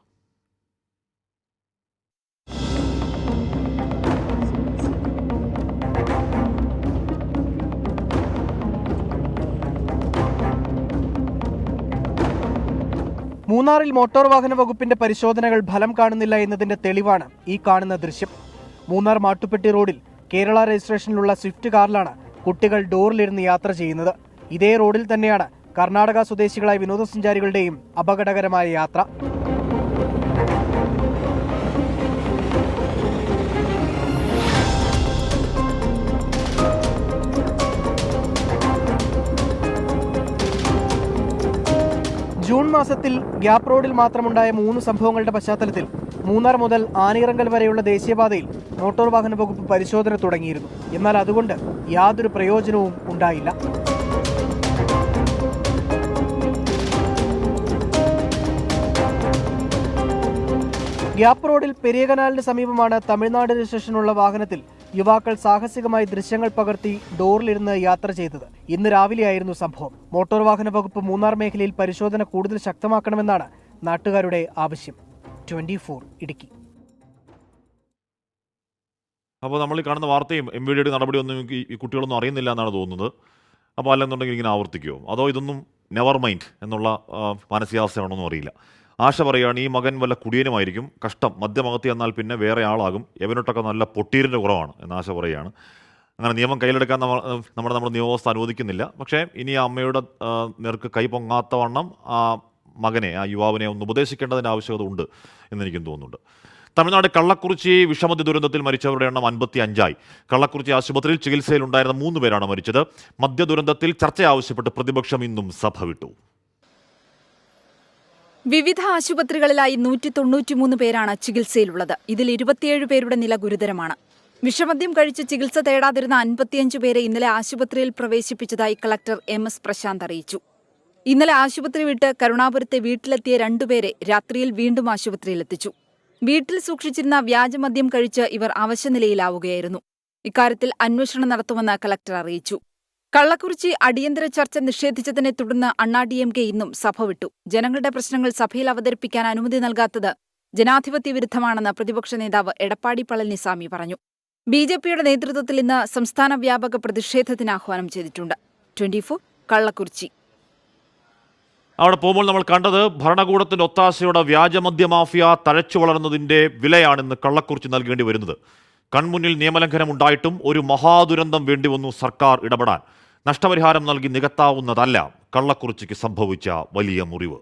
മൂന്നാറിൽ മോട്ടോർ വാഹന വകുപ്പിന്റെ പരിശോധനകൾ ഫലം കാണുന്നില്ല എന്നതിന്റെ തെളിവാണ് ഈ കാണുന്ന ദൃശ്യം. മൂന്നാർ മാട്ടുപ്പെട്ടി റോഡിൽ കേരള രജിസ്ട്രേഷനിലുള്ള സ്വിഫ്റ്റ് കാറിലാണ് കുട്ടികൾ ഡോറിലിരുന്ന് യാത്ര ചെയ്യുന്നത്. ഇതേ റോഡിൽ തന്നെയാണ് കർണാടക സ്വദേശികളായ വിനോദസഞ്ചാരികളുടെയും അപകടകരമായ യാത്ര. ജൂൺ മാസത്തിൽ ഗ്യാപ് റോഡിൽ മാത്രമുണ്ടായ 3 സംഭവങ്ങളുടെ പശ്ചാത്തലത്തിൽ മൂന്നാർ മുതൽ ആനയിറങ്കൽ വരെയുള്ള ദേശീയപാതയിൽ മോട്ടോർ വാഹന വകുപ്പ് പരിശോധന തുടങ്ങിയിരുന്നു. എന്നാൽ അതുകൊണ്ട് യാതൊരു പ്രയോജനവും ഉണ്ടായില്ല. ഗ്യാപ് റോഡിൽ പെരിയ കനാലിന് സമീപമാണ് തമിഴ്നാട് രജിസ്ട്രേഷനുള്ള വാഹനത്തിൽ യുവാക്കൾ സാഹസികമായി ദൃശ്യങ്ങൾ പകർത്തി ഡോറിലിരുന്ന് യാത്ര ചെയ്തത്. ഇന്ന് രാവിലെയായിരുന്നു സംഭവം. മോട്ടോർ വാഹന വകുപ്പ് മൂന്നാർ മേഖലയിൽ പരിശോധന കൂടുതൽ ശക്തമാക്കണമെന്നാണ് നാട്ടുകാരുടെ ആവശ്യം. 24 ഇടുക്കി. അപ്പോൾ നമ്മൾ ഈ കാണുന്ന വാർത്തയും MVDയുടെ നടപടിയൊന്നും ഈ കുട്ടികളൊന്നും അറിയുന്നില്ല എന്നാണ് തോന്നുന്നത്. അപ്പോൾ അല്ലെന്നുണ്ടെങ്കിൽ ഇങ്ങനെ ആവർത്തിക്കുമോ, അതോ ഇതൊന്നും നെവർ മൈൻഡ് എന്നുള്ള മാനസികാവസ്ഥയാണോന്നും അറിയില്ല. ആശ പറയുകയാണ് ഈ മകൻ വല്ല കുടിയനുമായിരിക്കും, കഷ്ടം, മദ്യമകത്തി എന്നാൽ പിന്നെ വേറെ ആളാകും, എവനൊട്ടൊക്കെ നല്ല പൊട്ടീരിൻ്റെ കുറവാണ് എന്ന് ആശ പറയുകയാണ്. അങ്ങനെ നിയമം കയ്യിലെടുക്കാൻ നമ്മുടെ നിയമവ്യവസ്ഥ അനുവദിക്കുന്നില്ല. പക്ഷേ ഇനി ആ അമ്മയുടെ നേർക്ക് കൈ പൊങ്ങാത്ത വണ്ണം ആ മകനെ, ആ യുവാവിനെ ഒന്ന് ഉപദേശിക്കേണ്ടതിൻ്റെ ആവശ്യകത ഉണ്ട് എന്നെനിക്കും തോന്നുന്നുണ്ട്. തമിഴ്നാട് കള്ളക്കുറിച്ചി വിഷമദ്യ ദുരന്തത്തിൽ മരിച്ചവരുടെ എണ്ണം 55ആയി. കള്ളക്കുറിച്ചി ആശുപത്രിയിൽ ചികിത്സയിലുണ്ടായിരുന്ന 3 പേരാണ് മരിച്ചത്. മദ്യ ദുരന്തത്തിൽ ചർച്ച ആവശ്യപ്പെട്ട് പ്രതിപക്ഷം ഇന്നും സഭ വിട്ടു. വിവിധ ആശുപത്രികളിലായി 193 പേരാണ് ചികിത്സയിലുള്ളത്. ഇതിൽ 27 പേരുടെ നില ഗുരുതരമാണ്. വിഷമദ്യം കഴിച്ച് ചികിത്സ തേടാതിരുന്ന 55 പേരെ ഇന്നലെ ആശുപത്രിയിൽ പ്രവേശിപ്പിച്ചതായി കളക്ടർ MS പ്രശാന്ത് അറിയിച്ചു. ഇന്നലെ ആശുപത്രി വിട്ട് കരുണാപുരത്തെ വീട്ടിലെത്തിയ 2 പേരെ രാത്രിയിൽ വീണ്ടും ആശുപത്രിയിലെത്തിച്ചു. വീട്ടിൽ സൂക്ഷിച്ചിരുന്ന വ്യാജമദ്യം കഴിച്ച് ഇവർ അവശനിലയിലാവുകയായിരുന്നു. ഇക്കാര്യത്തിൽ അന്വേഷണം നടത്തുമെന്ന് കളക്ടർ അറിയിച്ചു. കള്ളക്കുറിച്ചി അടിയന്തര ചർച്ച നിഷേധിച്ചതിനെ തുടർന്ന് അണ്ണാ-DMK ഇന്നും സഭ വിട്ടു. ജനങ്ങളുടെ പ്രശ്നങ്ങൾ സഭയിൽ അവതരിപ്പിക്കാൻ അനുമതി നൽകാത്തത് ജനാധിപത്യ വിരുദ്ധമാണെന്ന് പ്രതിപക്ഷ നേതാവ് എടപ്പാടി പളനിസ്വാമി പറഞ്ഞു. BJPയുടെ നേതൃത്വത്തിൽ ഇന്ന് സംസ്ഥാന വ്യാപക പ്രതിഷേധത്തിന് ആഹ്വാനം ചെയ്തിട്ടുണ്ട്. 24 കള്ളക്കുറിച്ചി. അവിടെ പോകുമ്പോൾ നമ്മൾ കണ്ടത് ഭരണകൂടത്തിന്റെ ഒത്താശയോടെ വ്യാജമദ്യ മാഫിയ തഴച്ചു വളർന്നതിന്റെ വിലയാണിന്ന് കള്ളക്കുറിച്ചി നൽകേണ്ടി വരുന്നത്. കൺമുന്നിൽ നിയമലംഘനം ഉണ്ടായിട്ടും ഒരു മഹാദുരന്തം വേണ്ടി വന്നു സർക്കാർ ഇടപെടാൻ. നഷ്ടപരിഹാരം നൽകി നികത്താവുന്നതല്ല കള്ളക്കുറിച്ചിക്ക് സംഭവിച്ച വലിയ മുറിവ്.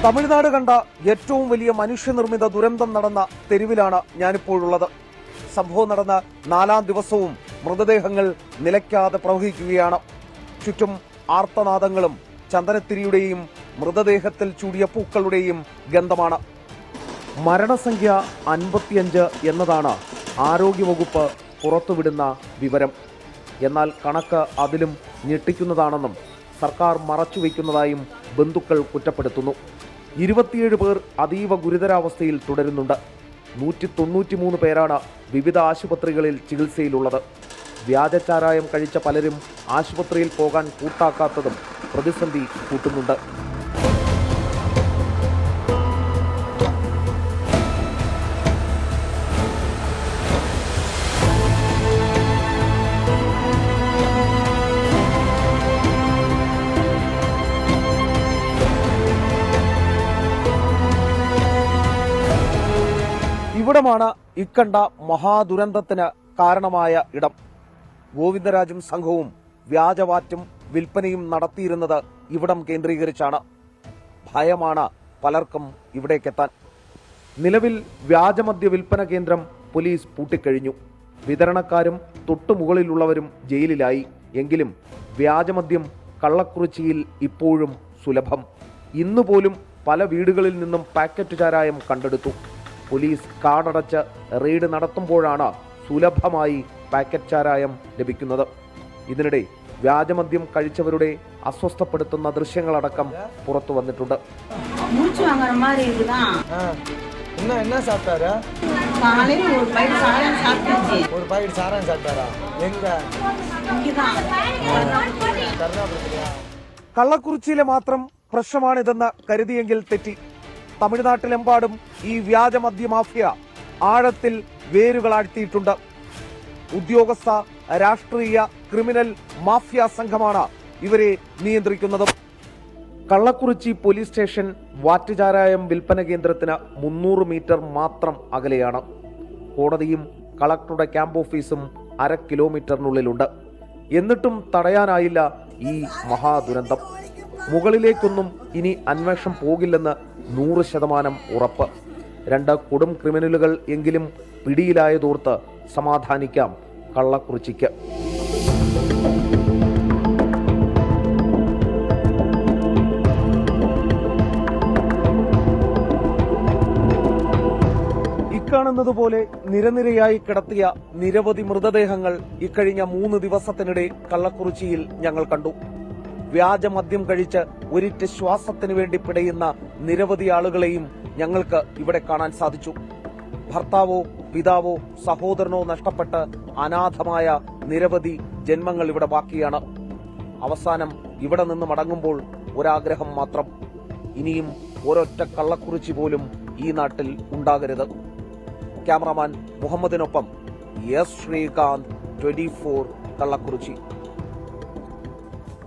തമിഴ്നാട് കണ്ട ഏറ്റവും വലിയ മനുഷ്യനിർമ്മിത ദുരന്തം നടന്ന തെരുവിലാണ് ഞാനിപ്പോഴുള്ളത്. സംഭവം നടന്ന 4-ാം ദിവസവും മൃതദേഹങ്ങൾ നിലയ്ക്കാതെ പ്രവഹിക്കുകയാണ്. ചുറ്റും ആർത്തനാദങ്ങളും ചന്ദനത്തിരിയുടെയും മൃതദേഹത്തിൽ ചൂടിയ പൂക്കളുടെയും ഗന്ധമാണ്. മരണസംഖ്യ 55 എന്നതാണ് ആരോഗ്യവകുപ്പ് പുറത്തുവിടുന്ന വിവരം. എന്നാൽ കണക്ക് അതിലും ഞെട്ടിക്കുന്നതാണെന്നും സർക്കാർ മറച്ചുവെക്കുന്നതായും ബന്ധുക്കൾ കുറ്റപ്പെടുത്തുന്നു. 27 പേർ അതീവ ഗുരുതരാവസ്ഥയിൽ തുടരുന്നുണ്ട്. 193 പേരാണ് വിവിധ ആശുപത്രികളിൽ ചികിത്സയിലുള്ളത്. വ്യാജചാരായം കഴിച്ച പലരും ആശുപത്രിയിൽ പോകാൻ കൂട്ടാക്കാത്തതും പ്രതിസന്ധി കൂട്ടുന്നുണ്ട്. ഇവിടമാണ് ഇക്കണ്ട മഹാദുരന്തത്തിന് കാരണമായ ഇടം. ഗോവിന്ദരാജും സംഘവും വ്യാജവാറ്റും വിൽപ്പനയും നടത്തിയിരുന്നത് ഇവിടം കേന്ദ്രീകരിച്ചാണ്. ഭയമാണ് പലർക്കും ഇവിടേക്കെത്താൻ. നിലവിൽ വ്യാജമദ്യ വിൽപ്പന കേന്ദ്രം പോലീസ് പൂട്ടിക്കഴിഞ്ഞു. വിതരണക്കാരും തൊട്ടുമുകളിലുള്ളവരും ജയിലിലായി. എങ്കിലും വ്യാജമദ്യം കള്ളക്കുറിച്ചിയിൽ ഇപ്പോഴും സുലഭം. ഇന്നുപോലും പല വീടുകളിൽ നിന്നും പാക്കറ്റ് ചാരായം കണ്ടെടുത്തു. പോലീസ് കാടടച്ച് റെയ്ഡ് നടത്തുമ്പോഴാണ് സുലഭമായി പാക്കറ്റ് ചാരായം ലഭിക്കുന്നത്. ഇതിനിടെ വ്യാജമദ്യം കഴിച്ചവരുടെ അസ്വസ്ഥപ്പെടുത്തുന്ന ദൃശ്യങ്ങളടക്കം പുറത്തു വന്നിട്ടുണ്ട്. കള്ളക്കുറിച്ചിയിലെ മാത്രം പ്രശ്നമാണിതെന്ന് കരുതിയെങ്കിൽ തെറ്റി. തമിഴ്നാട്ടിലെമ്പാടും ഈ വ്യാജമദ്യ മാഫിയ ആഴത്തിൽ വേരുകളാഴ്ത്തിയിട്ടുണ്ട്. ഉദ്യോഗസ്ഥ, രാഷ്ട്രീയ, ക്രിമിനൽ മാഫിയ സംഘമാണ് ഇവരെ നിയന്ത്രിക്കുന്നത്. കള്ളക്കുറിച്ചി പോലീസ് സ്റ്റേഷൻ വാറ്റുചാരായം വിൽപ്പന കേന്ദ്രത്തിന് 300 മീറ്റർ മാത്രം അകലെയാണ്. കോടതിയും കളക്ടറുടെ ക്യാമ്പ് ഓഫീസും 1/2 കിലോമീറ്ററിനുള്ളിലുണ്ട്. എന്നിട്ടും തടയാനായില്ല ഈ മഹാദുരന്തം. മുകളിലേക്കൊന്നും ഇനി അന്വേഷണം പോകില്ലെന്ന് 100% ഉറപ്പ്. 2 കൊടും ക്രിമിനലുകൾ എങ്കിലും പിടിയിലായതോർത്ത് സമാധാനിക്കാം കള്ളക്കുറിച്ചിക്ക്. ഇക്കാണുന്നതുപോലെ നിരനിരയായി കിടത്തിയ നിരവധി മൃതദേഹങ്ങൾ ഇക്കഴിഞ്ഞ 3 ദിവസത്തിനിടെ കള്ളക്കുറിച്ചിയിൽ ഞങ്ങൾ കണ്ടു. വ്യാജമദ്യം കഴിച്ച് ഒരിറ്റ് ശ്വാസത്തിനു വേണ്ടി പിടയുന്ന നിരവധി ആളുകളെയും ഞങ്ങൾക്ക് ഇവിടെ കാണാൻ സാധിച്ചു. ഭർത്താവോ പിതാവോ സഹോദരനോ നഷ്ടപ്പെട്ട് അനാഥമായ നിരവധി ജന്മങ്ങൾ ഇവിടെ ബാക്കിയാണ്. അവസാനം ഇവിടെ നിന്ന് മടങ്ങുമ്പോൾ ഒരാഗ്രഹം മാത്രം, ഇനിയും ഒരൊറ്റ കള്ളക്കുറിച്ചി പോലും ഈ നാട്ടിൽ ഉണ്ടാകരുത്. ക്യാമറാമാൻ മുഹമ്മദിനൊപ്പം എസ് ശ്രീകാന്ത്, 24 കള്ളക്കുറിച്ചി.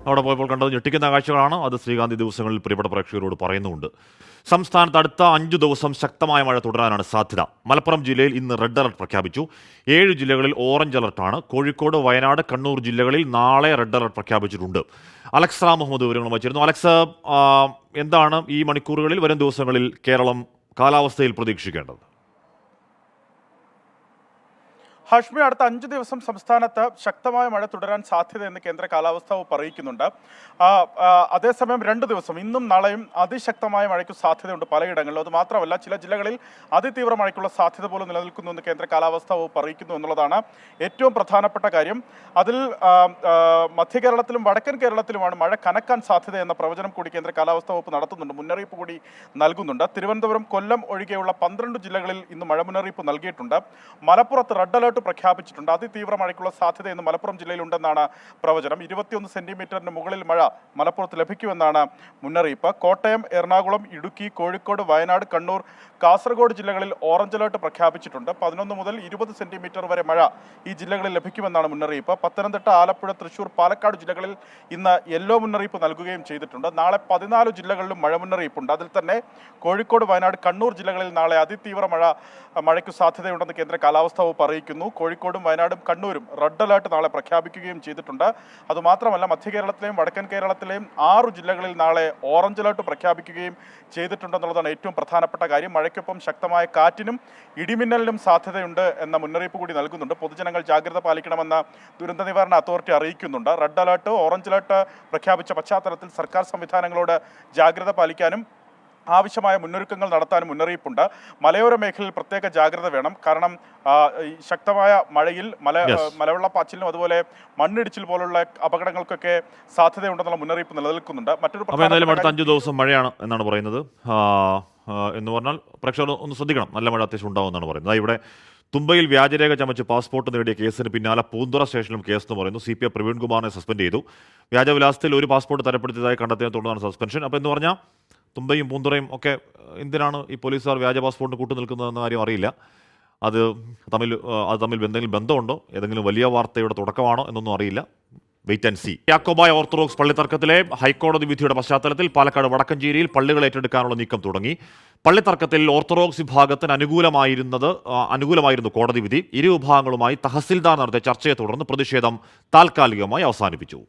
അവിടെ പോയപ്പോൾ കണ്ടത് ഞെട്ടിക്കുന്ന കാഴ്ചകളാണ്. അത് ശ്രീകാന്ത് ഈ ദിവസങ്ങളിൽ പ്രിയപ്പെട്ട പ്രേക്ഷകരോട് പറയുന്നുണ്ട്. സംസ്ഥാനത്ത് അടുത്ത 5 ദിവസം ശക്തമായ മഴ തുടരാനാണ് സാധ്യത. മലപ്പുറം ജില്ലയിൽ ഇന്ന് റെഡ് അലർട്ട് പ്രഖ്യാപിച്ചു. 7 ജില്ലകളിൽ ഓറഞ്ച് അലർട്ടാണ്. കോഴിക്കോട്, വയനാട്, കണ്ണൂർ ജില്ലകളിൽ നാളെ റെഡ് അലർട്ട് പ്രഖ്യാപിച്ചിട്ടുണ്ട്. അലക്സ് മുഹമ്മദ് വിവരങ്ങൾ വച്ചിരുന്നു. അലക്സ്, എന്താണ് ഈ മണിക്കൂറുകളിൽ, വരും ദിവസങ്ങളിൽ കേരളം കാലാവസ്ഥയിൽ പ്രതീക്ഷിക്കേണ്ടത്? ഹാഷ്മി, അടുത്ത 5 ദിവസം സംസ്ഥാനത്ത് ശക്തമായ മഴ തുടരാൻ സാധ്യതയെന്ന് കേന്ദ്ര കാലാവസ്ഥാ വകുപ്പ് അറിയിക്കുന്നുണ്ട്. അതേസമയം 2 ദിവസം ഇന്നും നാളെയും അതിശക്തമായ മഴയ്ക്ക് സാധ്യതയുണ്ട് പലയിടങ്ങളിലും. അത് മാത്രമല്ല, ചില ജില്ലകളിൽ അതിതീവ്ര മഴയ്ക്കുള്ള സാധ്യത പോലും നിലനിൽക്കുന്നുവെന്ന് കേന്ദ്ര കാലാവസ്ഥാ വകുപ്പ് അറിയിക്കുന്നു എന്നുള്ളതാണ് ഏറ്റവും പ്രധാനപ്പെട്ട കാര്യം. അതിൽ മധ്യ കേരളത്തിലും വടക്കൻ കേരളത്തിലുമാണ് മഴ കനക്കാൻ സാധ്യത എന്ന പ്രവചനം കൂടി കേന്ദ്ര കാലാവസ്ഥാ വകുപ്പ് നടത്തുന്നുണ്ട്, മുന്നറിയിപ്പ് കൂടി നൽകുന്നുണ്ട്. തിരുവനന്തപുരം, കൊല്ലം ഒഴികെയുള്ള 12 ജില്ലകളിൽ ഇന്ന് മഴ മുന്നറിയിപ്പ് നൽകിയിട്ടുണ്ട്. മലപ്പുറത്ത് റെഡ് അലർട്ട് പ്രഖ്യാപിച്ചിട്ടുണ്ട്. അതിതീവ്ര മഴയ്ക്കുള്ള സാധ്യത ഇന്ന് മലപ്പുറം ജില്ലയിലുണ്ടെന്നാണ് പ്രവചനം. 21 സെന്റിമീറ്ററിന് മുകളിൽ മഴ മലപ്പുറത്ത് ലഭിക്കുമെന്നാണ് മുന്നറിയിപ്പ്. കോട്ടയം, എറണാകുളം, ഇടുക്കി, കോഴിക്കോട്, വയനാട്, കണ്ണൂർ, കാസർഗോഡ് ജില്ലകളിൽ ഓറഞ്ച് അലർട്ട് പ്രഖ്യാപിച്ചിട്ടുണ്ട്. 11 മുതൽ 20 സെന്റിമീറ്റർ വരെ മഴ ഈ ജില്ലകളിൽ ലഭിക്കുമെന്നാണ് മുന്നറിയിപ്പ്. പത്തനംതിട്ട, ആലപ്പുഴ, തൃശൂർ, പാലക്കാട് ജില്ലകളിൽ ഇന്ന് യെല്ലോ മുന്നറിയിപ്പ് നൽകുകയും ചെയ്തിട്ടുണ്ട്. നാളെ 14 ജില്ലകളിലും മഴ മുന്നറിയിപ്പുണ്ട്. അതിൽ തന്നെ കോഴിക്കോട്, വയനാട്, കണ്ണൂർ ജില്ലകളിൽ നാളെ അതിതീവ്ര മഴയ്ക്ക് സാധ്യതയുണ്ടെന്ന് കേന്ദ്ര കാലാവസ്ഥാ വകുപ്പ് അറിയിക്കുന്നു. കോഴിക്കോടും വയനാടും കണ്ണൂരും റെഡ് അലർട്ട് നാളെ പ്രഖ്യാപിക്കുകയും ചെയ്തിട്ടുണ്ട്. അതുമാത്രമല്ല, മധ്യ കേരളത്തിലെയും വടക്കൻ കേരളത്തിലെയും 6 ജില്ലകളിൽ നാളെ ഓറഞ്ച് അലർട്ട് പ്രഖ്യാപിക്കുകയും ചെയ്തിട്ടുണ്ടെന്നുള്ളതാണ് ഏറ്റവും പ്രധാനപ്പെട്ട കാര്യം. മഴയ്ക്കൊപ്പം ശക്തമായ കാറ്റിനും ഇടിമിന്നലിനും സാധ്യതയുണ്ട് എന്ന മുന്നറിയിപ്പ് കൂടി നൽകുന്നുണ്ട്. പൊതുജനങ്ങൾ ജാഗ്രത പാലിക്കണമെന്ന് ദുരന്ത നിവാരണ അതോറിറ്റി അറിയിക്കുന്നുണ്ട്. റെഡ് അലർട്ട്, ഓറഞ്ച് അലർട്ട് പ്രഖ്യാപിച്ച പശ്ചാത്തലത്തിൽ സർക്കാർ സംവിധാനങ്ങളോട് ജാഗ്രത പാലിക്കാനും ആവശ്യമായ മുന്നൊരുക്കങ്ങൾ നടത്താനും മുന്നറിയിപ്പുണ്ട്. മലയോര മേഖലയിൽ പ്രത്യേക ജാഗ്രത വേണം. കാരണം ശക്തമായ മഴയിൽ മലവെള്ളപ്പാച്ചിലിനും അതുപോലെ മണ്ണിടിച്ചിൽ പോലുള്ള അപകടങ്ങൾക്കൊക്കെ സാധ്യതയുണ്ടെന്നുള്ള മുന്നറിയിപ്പ് നിലനിൽക്കുന്നുണ്ട്. എന്തായാലും അടുത്ത 5 ദിവസം മഴയാണ് എന്നാണ് പറയുന്നത്. എന്ന് പറഞ്ഞാൽ പ്രേക്ഷകർ ഒന്ന് ശ്രദ്ധിക്കണം, നല്ല മഴ അത്യാവശ്യം ഉണ്ടാവുമെന്നാണ് പറയുന്നത്. ഇവിടെ തുമ്പയിൽ വ്യാജരേഖ ചമച്ച് പാസ്പോർട്ട് നേടിയ കേസിന് പിന്നാലെ പൂന്തുറ സ്റ്റേഷനിലും കേസ് എന്ന് പറയുന്നു. CPI പ്രവീൺ കുമാറിനെ സസ്പെൻഡ് ചെയ്തു. വ്യാജവിലാസത്തിൽ ഒരു പാസ്പോർട്ട് തരപ്പെടുത്തിയതായി കണ്ടെത്തിയതിനെ തുടർന്നാണ് സസ്പെൻഷൻ. അപ്പോൾ എന്ന് പറഞ്ഞാൽ തുമ്പയും പൂന്തുറയും ഒക്കെ എന്തിനാണ് ഈ പോലീസുകാർ വ്യാജ പാസ്പോർട്ടിന് കൂട്ടു നിൽക്കുന്നതെന്ന കാര്യം അറിയില്ല. അത് തമ്മിൽ എന്തെങ്കിലും ബന്ധമുണ്ടോ, ഏതെങ്കിലും വലിയ വാർത്തയുടെ തുടക്കമാണോ എന്നൊന്നും അറിയില്ല. Wait and see. Yakobaya Orthodox പള്ളിത്തർക്കത്തിലെ ഹൈക്കോടതി വിധിയുടെ പശ്ചാത്തലത്തിൽ പാലക്കാട് വടക്കഞ്ചേരിയിൽ പള്ളികൾ ഏറ്റെടുക്കാനുള്ള നീക്കം തുടങ്ങി. പള്ളിത്തർക്കത്തിൽ ഓർത്തഡോക്സ് വിഭാഗത്തിന് അനുകൂലമായിരുന്നു കോടതി വിധി. ഇരു വിഭാഗങ്ങളുമായി തഹസിൽദാർ നടത്തിയ ചർച്ചയെ തുടർന്ന് പ്രതിഷേധം താൽക്കാലികമായി അവസാനിപ്പിച്ചു.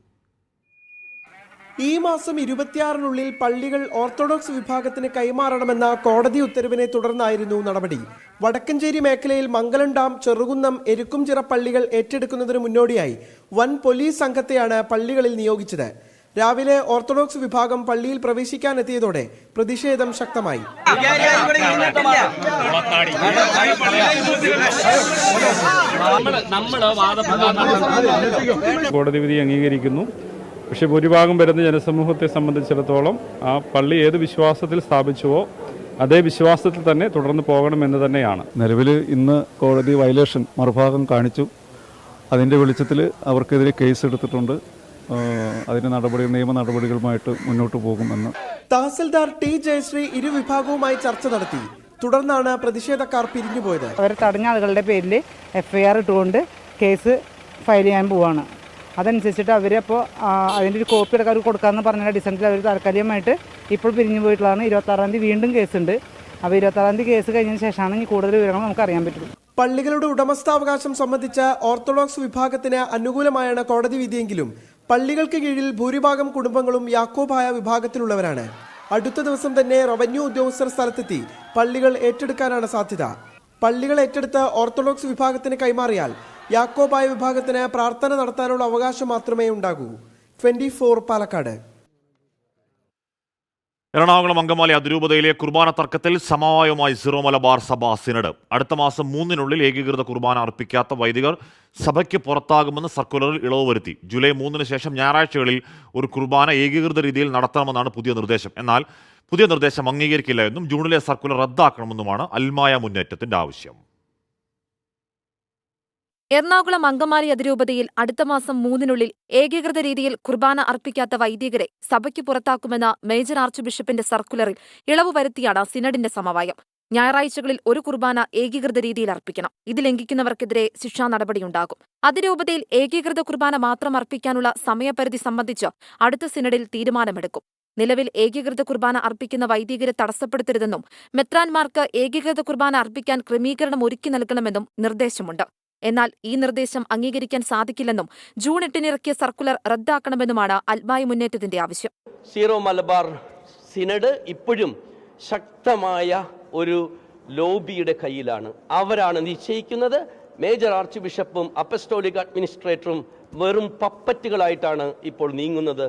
ഈ മാസം 26-നുള്ളിൽ പള്ളികൾ ഓർത്തഡോക്സ് വിഭാഗത്തിന് കൈമാറണമെന്ന കോടതി ഉത്തരവിനെ തുടർന്നായിരുന്നു നടപടി. വടക്കഞ്ചേരി മേഖലയിൽ മംഗലം ഡാം, ചെറുകുന്നം, എരുക്കുംചിറ പള്ളികൾ ഏറ്റെടുക്കുന്നതിന് മുന്നോടിയായി വൻ പോലീസ് സംഘത്തെയാണ് പള്ളികളിൽ നിയോഗിച്ചത്. രാവിലെ ഓർത്തഡോക്സ് വിഭാഗം പള്ളിയിൽ പ്രവേശിക്കാനെത്തിയതോടെ പ്രതിഷേധം ശക്തമായി. കോടതി വിധി അംഗീകരിക്കുന്നു. പക്ഷേ ഭൂരിഭാഗം വരുന്ന ജനസമൂഹത്തെ സംബന്ധിച്ചിടത്തോളം ആ പള്ളി ഏത് വിശ്വാസത്തിൽ സ്ഥാപിച്ചുവോ അതേ വിശ്വാസത്തിൽ തന്നെ തുടർന്ന് പോകണമെന്ന് തന്നെയാണ്. നിലവിൽ ഇന്ന് കോടതി വയലേഷൻ മറുഭാഗം കാണിച്ചു. അതിൻ്റെ വെളിച്ചത്തിൽ അവർക്കെതിരെ കേസ് എടുത്തിട്ടുണ്ട്. അതിൻ്റെ നിയമ നടപടികളുമായിട്ട് മുന്നോട്ട് പോകുമെന്ന് തഹസിൽദാർ ടി ജയശ്രീ ഇരുവിഭാഗവുമായി ചർച്ച നടത്തി. തുടർന്നാണ് പ്രതിഷേധക്കാർ പിരിഞ്ഞുപോയത്. അവർ തടഞ്ഞ ആളുകളുടെ പേരിൽ FIR ഇട്ടുകൊണ്ട് കേസ് ഫയൽ ചെയ്യാൻ പോവാണ്. അതനുസരിച്ചിട്ട് അവരപ്പോൾ അതിൻ്റെ ഒരു കോപ്പി എടുക്കാൻ കൊടുക്കാമെന്ന് പറഞ്ഞാൽ ഡിസംബറിൽ അവർ താൽക്കാലികമായിട്ട് ഇപ്പോൾ പിരിഞ്ഞു പോയിട്ടുള്ളതാണ്. 26-ാം തീയതി വീണ്ടും കേസുണ്ട്. അപ്പോൾ 26-ാം തീയതി കേസ് കഴിഞ്ഞതിന് ശേഷമാണ് ഇനി കൂടുതൽ വിവരങ്ങൾ നമുക്ക് അറിയാൻ പറ്റുള്ളൂ. പള്ളികളുടെ ഉടമസ്ഥാവകാശം സംബന്ധിച്ച ഓർത്തഡോക്സ് വിഭാഗത്തിന് അനുകൂലമായാണ് കോടതി വിധിയെങ്കിലും പള്ളികൾക്ക് കീഴിൽ ഭൂരിഭാഗം കുടുംബങ്ങളും യാക്കോബായ വിഭാഗത്തിലുള്ളവരാണ്. അടുത്ത ദിവസം തന്നെ റവന്യൂ ഉദ്യോഗസ്ഥർ സ്ഥലത്തെത്തി പള്ളികൾ ഏറ്റെടുക്കാനാണ് സാധ്യത. പള്ളികൾ ഏറ്റെടുത്ത് ഓർത്തഡോക്സ് വിഭാഗത്തിന് കൈമാറിയാൽ യാക്കോബായ വിഭാഗത്തിന് പ്രാർത്ഥന നടത്താനുള്ള അവകാശം മാത്രമേ ഉണ്ടാകൂ. 24 പാലക്കാട്. എറണാകുളം അങ്കമാലി അതിരൂപതയിലെ കുർബാന തർക്കത്തിൽ സമവായവുമായി സിറോ മലബാർ സഭ സിനഡ്. അടുത്ത മാസം 3-നുള്ളിൽ ഏകീകൃത കുർബാന അർപ്പിക്കാത്ത വൈദികർ സഭയ്ക്ക് പുറത്താകുമെന്ന് സർക്കുലറിൽ ഇളവ് വരുത്തി. ജൂലൈ 3-ന് ശേഷം ഞായറാഴ്ചകളിൽ ഒരു കുർബാന ഏകീകൃത രീതിയിൽ നടത്തണമെന്നാണ് പുതിയ നിർദ്ദേശം. എന്നാൽ പുതിയ നിർദ്ദേശം അംഗീകരിക്കില്ല എന്നും ജൂണിലെ സർക്കുലർ റദ്ദാക്കണമെന്നുമാണ് അൽമായ മുന്നേറ്റത്തിന്റെ ആവശ്യം. എറണാകുളം അങ്കമാലി അതിരൂപതയിൽ അടുത്ത മാസം 3-നുള്ളിൽ ഏകീകൃത രീതിയിൽ കുർബാന അർപ്പിക്കാത്ത വൈദികരെ സഭയ്ക്ക് പുറത്താക്കുമെന്ന മേജർ ആർച്ച് ബിഷപ്പിന്റെ സർക്കുലറിൽ ഇളവ് വരുത്തിയാണ് സിനഡിന്റെ സമവായം. ഞായറാഴ്ചകളിൽ ഒരു കുർബാന ഏകീകൃത രീതിയിൽ അർപ്പിക്കണം. ഇത് ലംഘിക്കുന്നവർക്കെതിരെ ശിക്ഷാ നടപടിയുണ്ടാകും. അതിരൂപതയിൽ ഏകീകൃത കുർബാന മാത്രം അർപ്പിക്കാനുള്ള സമയപരിധി സംബന്ധിച്ച് അടുത്ത സിനഡിൽ തീരുമാനമെടുക്കും. നിലവിൽ ഏകീകൃത കുർബാന അർപ്പിക്കുന്ന വൈദികരെ തടസ്സപ്പെടുത്തരുതെന്നും മെത്രാൻമാർക്ക് ഏകീകൃത കുർബാന അർപ്പിക്കാൻ ക്രമീകരണം ഒരുക്കി നൽകണമെന്നും നിർദ്ദേശമുണ്ട്. എന്നാൽ ഈ നിർദ്ദേശം അംഗീകരിക്കാൻ സാധിക്കില്ലെന്നും ജൂൺ 8-ന് ഇറക്കിയ സർക്കുലർ റദ്ദാക്കണമെന്നുമാണ് അൽമായ മുന്നേറ്റത്തിന്റെ ആവശ്യം. സീറോ മലബാർ സിനഡ് ഇപ്പോഴും ശക്തമായ ഒരു ലോബിയുടെ കയ്യിലാണ്. അവരാണ് നിശ്ചയിക്കുന്നത്, മേജർ ആർച്ച് ബിഷപ്പും അപ്പസ്റ്റോലിക് അഡ്മിനിസ്ട്രേറ്ററും വെറും പപ്പറ്റുകളായിട്ടാണ് ഇപ്പോൾ നീങ്ങുന്നത്.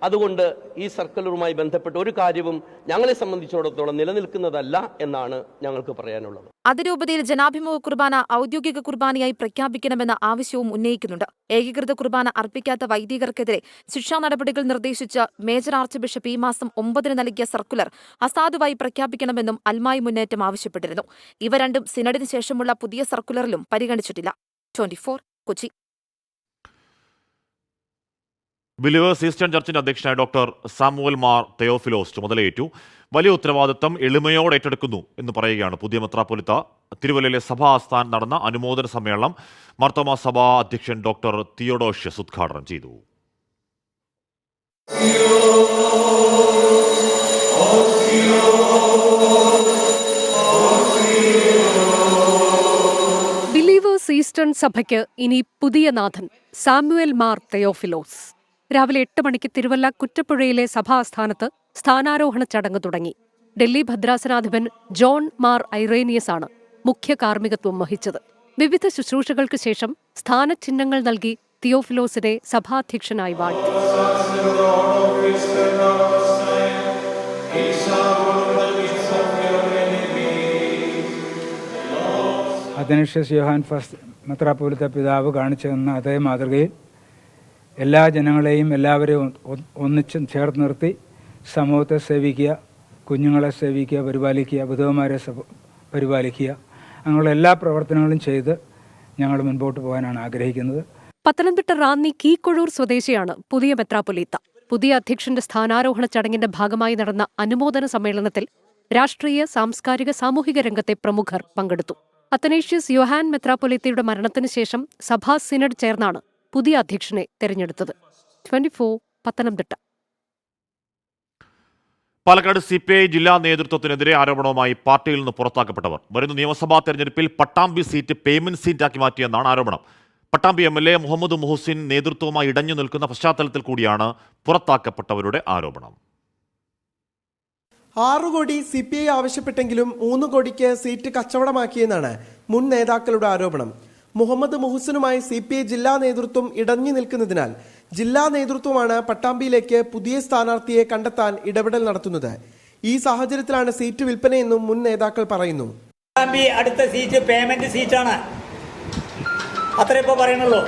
അതുകൊണ്ട് ഈ സർക്കുലറുമായി ബന്ധപ്പെട്ട ഒരു കാര്യവും ഞങ്ങളെ സംബന്ധിച്ചിടത്തോളം നിലനിൽക്കുന്നതല്ല എന്നാണ് ഞങ്ങൾക്ക് പറയാനുള്ളത്. അതിരൂപതയിൽ ജനാഭിമുഖ കുർബാന ഔദ്യോഗിക കുർബാനയായി പ്രഖ്യാപിക്കണമെന്ന ആവശ്യവും ഉന്നയിക്കുന്നുണ്ട്. ഏകീകൃത കുർബാന അർപ്പിക്കാത്ത വൈദികർക്കെതിരെ ശിക്ഷാ നടപടികൾ നിർദ്ദേശിച്ച് മേജർ ആർച്ച് ബിഷപ്പ് ഈ മാസം 9 നൽകിയ സർക്കുലർ അസാധുവായി പ്രഖ്യാപിക്കണമെന്നും അൽമായി മുന്നേറ്റം ആവശ്യപ്പെട്ടിരുന്നു. ഇവ രണ്ടും സിനഡിന് ശേഷമുള്ള പുതിയ സർക്കുലറിലും പരിഗണിച്ചിട്ടില്ല. 24 കൊച്ചി. ബിലീവേഴ്സ് ഈസ്റ്റേൺ ചർച്ചിന്റെ അധ്യക്ഷനായ ഡോക്ടർ സാമുവൽ മാർ തെയോഫിലോസ് ചുമതലയേറ്റു. വലിയ ഉത്തരവാദിത്തം എളിമയോടെ ഏറ്റെടുക്കുന്നു എന്ന് പറയുകയാണ് പുതിയ മെത്രാപ്പൊലിത്ത. തിരുവല്ലയിലെ സഭാ ആസ്ഥാനം നടന്ന അനുമോദന സമ്മേളനം മാർത്തോമാ സഭാ അധ്യക്ഷൻ ഡോക്ടർ തിയോഡോഷ്യസ് ഉദ്ഘാടനം ചെയ്തു. ബിലീവേഴ്സ് ഈസ്റ്റേൺ സഭയ്ക്ക് ഇനി പുതിയ നാഥൻ സാമുവൽ മാർ തെയോഫിലോസ്. രാവിലെ 8 മണിക്ക് തിരുവല്ല കുറ്റപ്പുഴയിലെ സഭാസ്ഥാനത്ത് സ്ഥാനാരോഹണ ചടങ്ങ് തുടങ്ങി. ഡൽഹി ഭദ്രാസനാധിപൻ ജോൺ മാർ ഐറേനിയസ് ആണ് മുഖ്യ കാർമ്മികത്വം വഹിച്ചത്. വിവിധ ശുശ്രൂഷകൾക്ക് ശേഷം സ്ഥാനചിഹ്നങ്ങൾ നൽകി തിയോഫിലോസിനെ സഭാധ്യക്ഷനായി വാഴ്ത്തി. അത്തനേഷ്യസ് യോഹാൻ ഫസ്റ്റ് മെത്രാപ്പൊലീത്ത പിതാവ് കാണിച്ചു തന്ന അതേ മാതൃകയിൽ എല്ലാ ജനങ്ങളെയും എല്ലാവരെയും ഒന്നിച്ചും ചേർത്ത് നിർത്തി സമൂഹത്തെ സേവിക്കുക, കുഞ്ഞുങ്ങളെ സേവിക്കുക, പരിപാലിക്കുക, വിധവമാരെ പരിപാലിക്കുക, അങ്ങനെയുള്ള എല്ലാ പ്രവർത്തനങ്ങളും ചെയ്ത് ഞങ്ങൾ മുൻപോട്ട് പോകാനാണ് ആഗ്രഹിക്കുന്നത്. പത്തനംതിട്ട റാന്നി കീക്കൊഴൂർ സ്വദേശിയാണ് പുതിയ മെത്രാപ്പൊലീത്ത. പുതിയ അധ്യക്ഷന്റെ സ്ഥാനാരോഹണ ചടങ്ങിന്റെ ഭാഗമായി നടന്ന അനുമോദന സമ്മേളനത്തിൽ രാഷ്ട്രീയ, സാംസ്കാരിക, സാമൂഹിക രംഗത്തെ പ്രമുഖർ പങ്കെടുത്തു. അത്തനേഷ്യസ് യോഹാൻ മെത്രാപ്പൊലീത്തയുടെ മരണത്തിന് ശേഷം സഭാ സിനഡ് ചേർന്നാണ് പുതിയ അധ്യക്ഷനെ തെരഞ്ഞെടുത്തത്. 24 പത്തനംതിട്ട. പാലക്കാട് CPI ജില്ലാ നേതൃത്വത്തിനെതിരെ ആരോപണവുമായി പാർട്ടിയിൽ നിന്ന് പുറത്താക്കപ്പെട്ടവർ. വരുന്ന നിയമസഭാ തെരഞ്ഞെടുപ്പിൽ പട്ടാമ്പി സീറ്റ് പേയ്മെന്റ് സീറ്റാക്കി മാറ്റിയെന്നാണ് ആരോപണം. പട്ടാമ്പി MLA മുഹമ്മദ് മുഹസിൻ നേതൃത്വവുമായി ഇടഞ്ഞു നിൽക്കുന്ന പശ്ചാത്തലത്തിൽ കൂടിയാണ് പുറത്താക്കപ്പെട്ടവരുടെ ആരോപണം. 6 കോടി CPI ആവശ്യപ്പെട്ടെങ്കിലും 3 കോടിക്ക് സീറ്റ് കച്ചവടമാക്കിയെന്നാണ് മുൻ നേതാക്കളുടെ ആരോപണം. മുഹമ്മദ് മുഹസിനുമായി CPI ജില്ലാ നേതൃത്വം ഇടഞ്ഞു നിൽക്കുന്നതിനാൽ ജില്ലാ നേതൃത്വമാണ് പട്ടാമ്പിയിലേക്ക് പുതിയ സ്ഥാനാർത്ഥിയെ കണ്ടെത്താൻ ഇടപെടൽ നടത്തുന്നത്. ഈ സാഹചര്യത്തിലാണ് സീറ്റ് വിൽപ്പനയെന്നും മുൻ നേതാക്കൾ പറയുന്നു. പട്ടാമ്പി അടുത്ത സീറ്റ് പേയ്മെന്റ് സീറ്റാണ്, അത്ര ഇപ്പോൾ പറയണല്ലോ.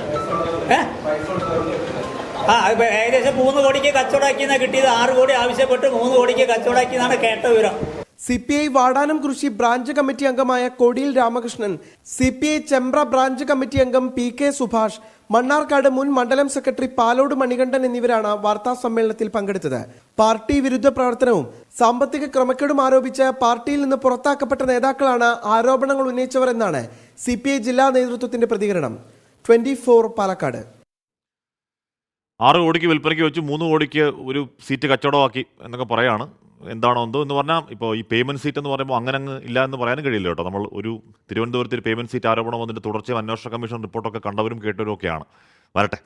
ഏകദേശം 3 കോടിക്ക് കച്ചവടമാക്കിയെന്നാണ് കിട്ടിയത്. 6 കോടി ആവശ്യപ്പെട്ട് 3 കോടിക്ക് കച്ചവടമാക്കിയെന്നാണ് കേട്ട വിവരം. CPI വാടാനം കൃഷി ബ്രാഞ്ച് കമ്മിറ്റി അംഗമായ കോടിയിൽ Ramakrishnan, CPI Chembra branch committee അംഗം PK സുഭാഷ്, മണ്ണാർക്കാട് മുൻ മണ്ഡലം സെക്രട്ടറി പാലോട് മണികണ്ഠൻ എന്നിവരാണ് വാർത്താ സമ്മേളനത്തിൽ പങ്കെടുത്തത്. പാർട്ടി വിരുദ്ധ പ്രവർത്തനവും സാമ്പത്തിക ക്രമക്കേടും ആരോപിച്ച് പാർട്ടിയിൽ നിന്ന് പുറത്താക്കപ്പെട്ട നേതാക്കളാണ് ആരോപണങ്ങൾ ഉന്നയിച്ചവർ എന്നാണ് CPI ജില്ലാ നേതൃത്വത്തിന്റെ പ്രതികരണം. 24 പാലക്കാട്. 6 കോടിക്ക് വിൽപ്പനയ്ക്ക് വെച്ച് 3 കോടിക്ക് ഒരു സീറ്റ് കച്ചവടമാക്കി എന്നൊക്കെ പറയാണ്. എന്താണോ എന്തോ എന്ന് പറഞ്ഞാൽ ഇപ്പോൾ ഈ പേയ്മെന്റ് സീറ്റ് എന്ന് പറയുമ്പോൾ അങ്ങനെ അങ്ങ് ഇല്ല എന്ന് പറയാനും കഴിയില്ല കേട്ടോ. നമ്മൾ ഒരു തിരുവനന്തപുരത്ത് ഒരു പേയ്മെന്റ് സീറ്റ് ആരോപണം വന്നിട്ട് തുടർച്ചയായി അന്വേഷണ കമ്മീഷൻ റിപ്പോർട്ടൊക്കെ കണ്ടവരും കേട്ടവരും ഒക്കെയാണ്. വരട്ടെ.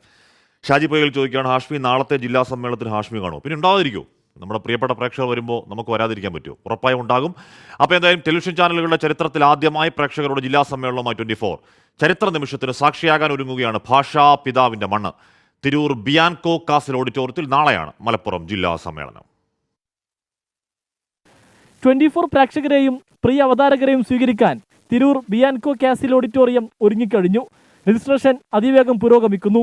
ഷാജി പൊയ്കൽ ചോദിക്കുകയാണ്, ഹാഷ്മി നാളത്തെ ജില്ലാ സമ്മേളനത്തിന് ഹാഷ്മി കാണുമോ? പിന്നെ ഉണ്ടാകാതിരിക്കുമോ? നമ്മുടെ പ്രിയപ്പെട്ട പ്രേക്ഷകർ വരുമ്പോൾ നമുക്ക് വരാതിരിക്കാൻ പറ്റുമോ? ഉറപ്പായും ഉണ്ടാകും. അപ്പോൾ എന്തായാലും ടെലിവിഷൻ ചാനലുകളുടെ ചരിത്രത്തിൽ ആദ്യമായി പ്രേക്ഷകരുടെ ജില്ലാ സമ്മേളനവുമായി 24 ചരിത്ര നിമിഷത്തിന് സാക്ഷിയാകാൻ ഒരുങ്ങുകയാണ് ഭാഷാ പിതാവിൻ്റെ മണ്ണ്. തിരൂർ ബിയാൻകോ കാസിൽ ഓഡിറ്റോറിയത്തിൽ നാളെയാണ് മലപ്പുറം ജില്ലാ സമ്മേളനം. 24 പ്രേക്ഷകരെയും പ്രിയ അവതാരകരെയും സ്വീകരിക്കാൻ തിരൂർ ബിയാൻകോ കാസിൽ ഓഡിറ്റോറിയം ഒരുങ്ങിക്കഴിഞ്ഞു. രജിസ്ട്രേഷൻ അതിവേഗം പുരോഗമിക്കുന്നു.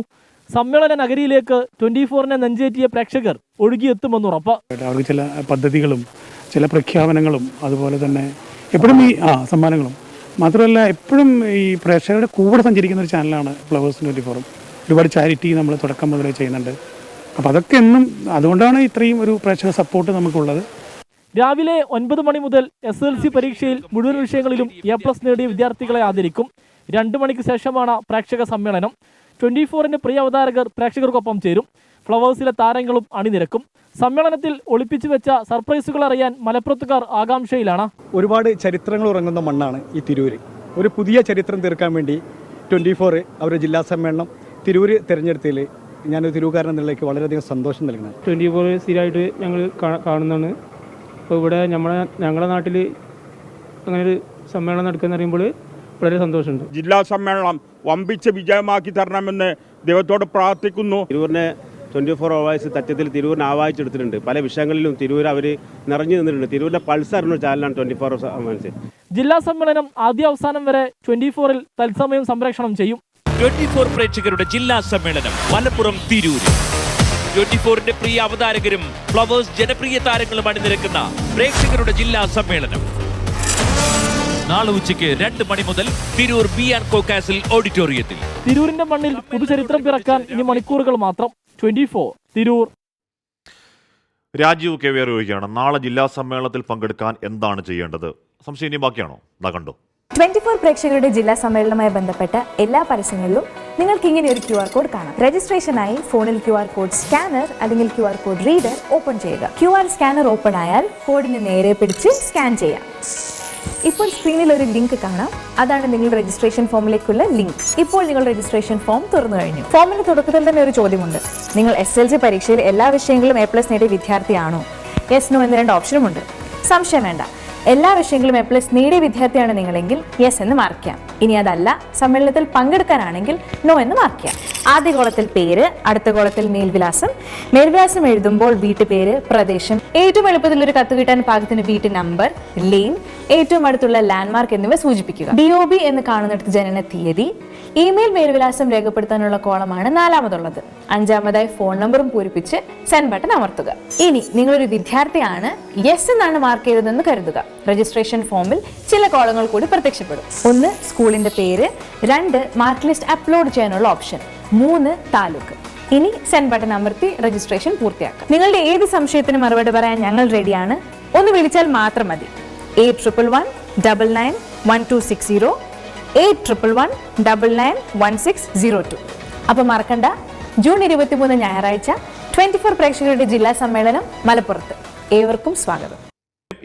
സമ്മേളന നഗരിയിലേക്ക് 24-നെ നെഞ്ചേറ്റിയ പ്രേക്ഷകർ ഒഴുകിയെത്തുമെന്നുറപ്പ്. അവർക്ക് ചില പദ്ധതികളും ചില പ്രഖ്യാപനങ്ങളും അതുപോലെ തന്നെ എപ്പോഴും ഈ സമ്മാനങ്ങളും മാത്രമല്ല എപ്പോഴും ഈ പ്രേക്ഷകരുടെ കൂടെ സഞ്ചരിക്കുന്ന ഒരു ചാനലാണ് ഫ്ലവേഴ്സ് 24. ഒരുപാട് ചാരിറ്റി നമ്മൾ തുടക്കം മുതലേ ചെയ്യുന്നുണ്ട്. അപ്പോൾ അതൊക്കെ എന്നും അതുകൊണ്ടാണ് ഇത്രയും ഒരു പ്രേക്ഷക സപ്പോർട്ട് നമുക്കുള്ളത്. രാവിലെ 9 മണി മുതൽ SSLC പരീക്ഷയിൽ മുഴുവൻ വിഷയങ്ങളിലും A+ നേടിയ വിദ്യാർത്ഥികളെ ആദരിക്കും. 2 മണിക്ക് ശേഷമാണ് പ്രേക്ഷക സമ്മേളനം. 24-ന് പ്രിയ അവതാരകർ പ്രേക്ഷകർക്കൊപ്പം ചേരും. ഫ്ലവേഴ്സിലെ താരങ്ങളും അണിനിരക്കും. സമ്മേളനത്തിൽ ഒളിപ്പിച്ചു വെച്ച സർപ്രൈസുകൾ അറിയാൻ മലപ്പുറത്തുകാർ ആകാംക്ഷയിലാണ്. ഒരുപാട് ചരിത്രങ്ങൾ ഉറങ്ങുന്ന മണ്ണാണ് ഈ തിരൂര്. ഒരു പുതിയ ചരിത്രം തീർക്കാൻ വേണ്ടി 24 അവരുടെ ജില്ലാ സമ്മേളനം തിരൂര് തിരഞ്ഞെടുത്തതിൽ ഞാനൊരു തിരൂർക്കാരൻ എന്നുള്ളതിലേക്ക് വളരെയധികം സന്തോഷം നൽകുന്നത്. 24 സ്ഥിരമായിട്ട് ഞങ്ങൾ കാണുന്നതാണ്. അപ്പോൾ ഇവിടെ ഞങ്ങളുടെ നാട്ടിൽ അങ്ങനെ ഒരു സമ്മേളനം നടക്കുകയെന്ന് പറയുമ്പോൾ വളരെ സന്തോഷമുണ്ട്. ജില്ലാ സമ്മേളനം വമ്പിച്ച വിജയമാക്കി തരണമെന്ന് ദൈവത്തോട് പ്രാർത്ഥിക്കുന്നു. തിരൂരിനെ 24 hours തറ്റത്തിൽ തിരൂരിനെ ആവാഹിച്ചെടുത്തിട്ടുണ്ട്. പല വിഷയങ്ങളിലും തിരൂർ അവർ നിറഞ്ഞു നിന്നിട്ടുണ്ട്. തിരൂരിൻ്റെ പൾസ് അറിഞ്ഞ ചാനലാണ് 24 hours. ജില്ലാ സമ്മേളനം ആദ്യ അവസാനം വരെ 24-ൽ തത്സമയം സംപ്രേഷണം ചെയ്യും. 24 പ്രേക്ഷകരുടെ ജില്ലാ സമ്മേളനം മലപ്പുറം തിരൂരിൽ. 24ന്റെ പ്രിയ അവതാരകരും ഫ്ലവേഴ്സ് ജനപ്രിയ താരങ്ങളും അണിനിരക്കുന്ന പ്രേക്ഷകരുടെ ജില്ലാ സമ്മേളനം നാളെ ഉച്ചയ്ക്ക് 2 മണി മുതൽ തിരൂർ ബി&കോ കാസിൽ ഓഡിറ്റോറിയത്തിൽ. തിരൂരിന്റെ മണ്ണിൽ പുതുചരിത്രം പിറക്കാൻ ഇനി മണിക്കൂറുകൾ മാത്രം. 24 തിരൂർ. രാജീവ് കെ വേറുകയാണ്. നാളെ ജില്ലാ സമ്മേളനത്തിൽ പങ്കെടുക്കാൻ എന്താണ് ചെയ്യേണ്ടത്? സംശയം ഇനി ബാക്കിയാണോ? കണ്ടോ. 24 പ്രേക്ഷകരുടെ ജില്ലാ സമ്മേളനവുമായി ബന്ധപ്പെട്ട എല്ലാ പരസ്യങ്ങളിലും നിങ്ങൾക്ക് ഇങ്ങനെ ഒരു QR കോഡ് കാണാം. രജിസ്ട്രേഷനായി ഫോണിൽ QR കോഡ് സ്കാനർ അല്ലെങ്കിൽ QR കോഡ് റീഡർ ഓപ്പൺ ചെയ്യുക. QR സ്കാനർ ഓപ്പൺ ആയാൽ കോഡിന് നേരെ പിടിച്ച് സ്കാൻ ചെയ്യാം. ഇപ്പോൾ സ്ക്രീനിൽ ഒരു ലിങ്ക് കാണാം. അതാണ് നിങ്ങളുടെ രജിസ്ട്രേഷൻ ഫോമിലേക്കുള്ള ലിങ്ക്. ഇപ്പോൾ നിങ്ങൾ രജിസ്ട്രേഷൻ ഫോം തുറന്നു കഴിഞ്ഞു. ഫോമിന്റെ തുടക്കത്തിൽ തന്നെ ഒരു ചോദ്യമുണ്ട്. നിങ്ങൾ SLC പരീക്ഷയിൽ എല്ലാ വിഷയങ്ങളിലും A+ നേടിയ വിദ്യാർത്ഥിയാണോ? യെസ് നോ എന്ന 2 ഓപ്ഷനുമുണ്ട്. സംശയം വേണ്ട, എല്ലാ വിഷയങ്ങളും A+ നേടിയ വിദ്യാർത്ഥിയാണ് നിങ്ങളെങ്കിൽ യെസ് എന്ന് മാർക്ക് ചെയ്യാം. ഇനി അതല്ല, സമ്മേളനത്തിൽ പങ്കെടുക്കാനാണെങ്കിൽ നോ എന്ന് മാർക്ക് ചെയ്യാം. ആദ്യ കോളത്തിൽ പേര്, അടുത്ത കോളത്തിൽ മേൽവിലാസം എഴുതുമ്പോൾ വീട്ടുപേര്, പ്രദേശം, ഏറ്റവും എളുപ്പത്തിൽ ഒരു കത്ത് കിട്ടാൻ പാകത്തിന് വീട്ടു നമ്പർ, ലെയിൻ, ഏറ്റവും അടുത്തുള്ള ലാൻഡ്മാർക്ക് എന്നിവ സൂചിപ്പിക്കുക. DOB എന്ന് കാണുന്നിടത്ത് ജനന തീയതി, ഇമെയിൽ മേൽവിലാസം രേഖപ്പെടുത്താനുള്ള കോളമാണ് 4-മതുള്ളത്. 5-മതായി ഫോൺ നമ്പറും പൂരിപ്പിച്ച് സെൻഡ് ബട്ടൺ അമർത്തുക. ഇനി നിങ്ങളൊരു വിദ്യാർത്ഥിയാണ്, യെസ് എന്നാണ് മാർക്ക് ചെയ്തതെന്ന് കരുതുക. രജിസ്ട്രേഷൻ ഫോമിൽ ചില കോളങ്ങൾ കൂടി പ്രത്യക്ഷപ്പെടും. 1 സ്കൂളിന്റെ പേര്, 2 മാർക്ക് ലിസ്റ്റ് അപ്ലോഡ് ചെയ്യാനുള്ള ഓപ്ഷൻ, 3 താലൂക്ക്. ഇനി സെൻഡ് ബട്ടൺ അമർത്തി രജിസ്ട്രേഷൻ പൂർത്തിയാക്കാം. നിങ്ങളുടെ ഏത് സംശയത്തിന് മറുപടി പറയാൻ ഞങ്ങൾ റെഡിയാണ്. ഒന്ന് വിളിച്ചാൽ മാത്രം മതി. 8111991260, 8111991602. അപ്പോൾ മറക്കണ്ട, ജൂൺ 23 ഞായറാഴ്ച 24 പ്രേക്ഷകരുടെ ജില്ലാ സമ്മേളനം മലപ്പുറത്ത്. ഏവർക്കും സ്വാഗതം.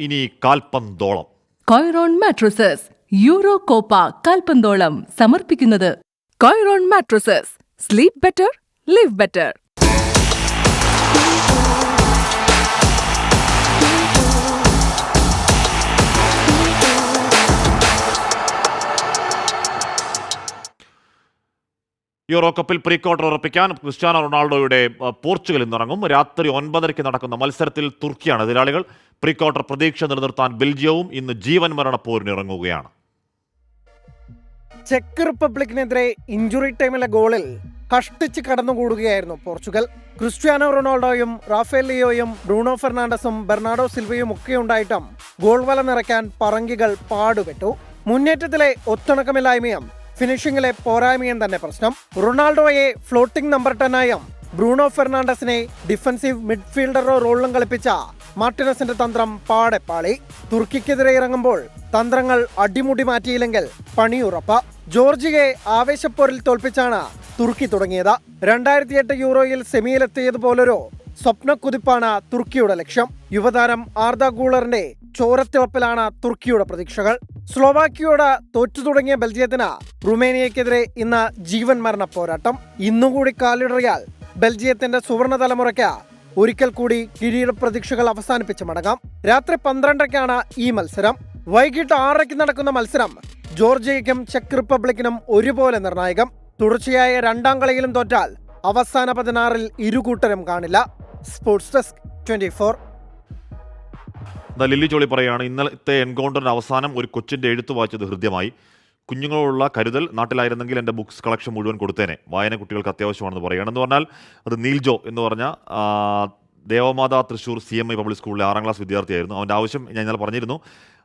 ഇനി കാൽപന്തോളം. കോയറോൺ മാട്രസസ് യൂറോ കോപ്പ കാൽപന്തോളം സമർപ്പിക്കുന്നത് Coiron mattresses. Sleep better, live better. Euro കപ്പിൽ പ്രീ ക്വാർട്ടർ ഉറപ്പിക്കാൻ ക്രിസ്ത്യാനോ റൊണാൾഡോയുടെ പോർച്ചുഗൽ ഇന്നിറങ്ങും. രാത്രി 9:30 നടക്കുന്ന മത്സരത്തിൽ തുർക്കിയാണ് എതിരാളികൾ. പ്രീ ക്വാർട്ടർ പ്രതീക്ഷ നിലനിർത്താൻ ബെൽജിയവും ഇന്ന് ജീവൻ മരണ പോരിനിറങ്ങുകയാണ്. ചെക്ക് റിപ്പബ്ലിക്കിനെതിരെ ഇഞ്ചുറി ടൈമിലെ ഗോളിൽ കഷ്ടിച്ച് കടന്നുകൂടുകയായിരുന്നു പോർച്ചുഗൽ. ക്രിസ്ത്യാനോ റൊണാൾഡോയും റാഫേൽ ലിയോയും ബ്രൂണോ ഫെർണാണ്ടസും ബെർണാഡോ സിൽവയും ഒക്കെ ഉണ്ടായിട്ടും ഗോൾ വല നിറയ്ക്കാൻ പറങ്കികൾ പാടുപെട്ടു. മുന്നേറ്റത്തിലെ ഒത്തിണക്കമില്ലായ്മയും ഫിനിഷിംഗിലെ പോരായ്മയും തന്നെ പ്രശ്നം. റൊണാൾഡോയെ ഫ്ലോട്ടിംഗ് നമ്പർ 10-ആയും ബ്രൂണോ ഫെർണാണ്ടസിനെ ഡിഫൻസീവ് മിഡ്ഫീൽഡറോ റോളിലും കളിപ്പിച്ച മാർട്ടിനസിന്റെ തന്ത്രം പാടെ പാളി. തുർക്കിക്കെതിരെ ഇറങ്ങുമ്പോൾ തന്ത്രങ്ങൾ അടിമുടി മാറ്റിയില്ലെങ്കിൽ പണിയുറപ്പ്. ജോർജിയെ ആവേശപ്പോരിൽ തോൽപ്പിച്ചാണ് തുർക്കി തുടങ്ങിയത്. 2008 യൂറോയിൽ സെമിയിലെത്തിയതുപോലൊരു സ്വപ്നക്കുതിപ്പാണ് തുർക്കിയുടെ ലക്ഷ്യം. യുവതാരം ആർദ ഗൂളറിന്റെ ചോരത്തിളപ്പിലാണ് തുർക്കിയുടെ പ്രതീക്ഷകൾ. സ്ലോവാക്യയോട് തോറ്റു തുടങ്ങിയ ബെൽജിയത്തിന് റുമേനിയക്കെതിരെ ഇന്ന് ജീവൻ മരണ പോരാട്ടം. ഇന്നുകൂടി കാലിടറിയാൽ ബെൽജിയത്തിന്റെ സുവർണ തലമുറയ്ക്ക് ഒരിക്കൽ കൂടി കിരീട പ്രതീക്ഷകൾ അവസാനിപ്പിച്ച് മടങ്ങാം. രാത്രി 12:00-ക്കാണ് ഈ മത്സരം. വൈകിട്ട് 6:00-ക്ക് നടക്കുന്ന മത്സരം ജോർജിയയ്ക്കും ചെക്ക് റിപ്പബ്ലിക്കിനും ഒരുപോലെ നിർണായകം. തുടർച്ചയായ 2ാം കളിയിലും തോറ്റാൽ അവസാന 16-ൽ ഇരുകൂട്ടരും കാണില്ല. Sports desk 24. ലില്ലി ചോളി പറയുകയാണ്, ഇന്നലത്തെ എൻകൗണ്ടറിന് അവസാനം ഒരു കൊച്ചിൻ്റെ എഴുത്ത് വായിച്ചത് ഹൃദ്യമായി. കുഞ്ഞുങ്ങളുള്ള കരുതൽ നാട്ടിലായിരുന്നെങ്കിൽ എൻ്റെ ബുക്സ് കളക്ഷൻ മുഴുവൻ കൊടുത്തേനെ. വായന കുട്ടികൾക്ക് അത്യാവശ്യമാണെന്ന് പറയുകയാണെന്ന് പറഞ്ഞാൽ അത് നീൽജോ എന്ന് പറഞ്ഞ ദേവമാതാ തൃശ്ശൂർ CMI പബ്ലിക് സ്കൂളിലെ 6ാം ക്ലാസ് വിദ്യാർത്ഥിയായിരുന്നു. അവൻ്റെ ആവശ്യം ഞാൻ ഇന്നലെ പറഞ്ഞിരുന്നു.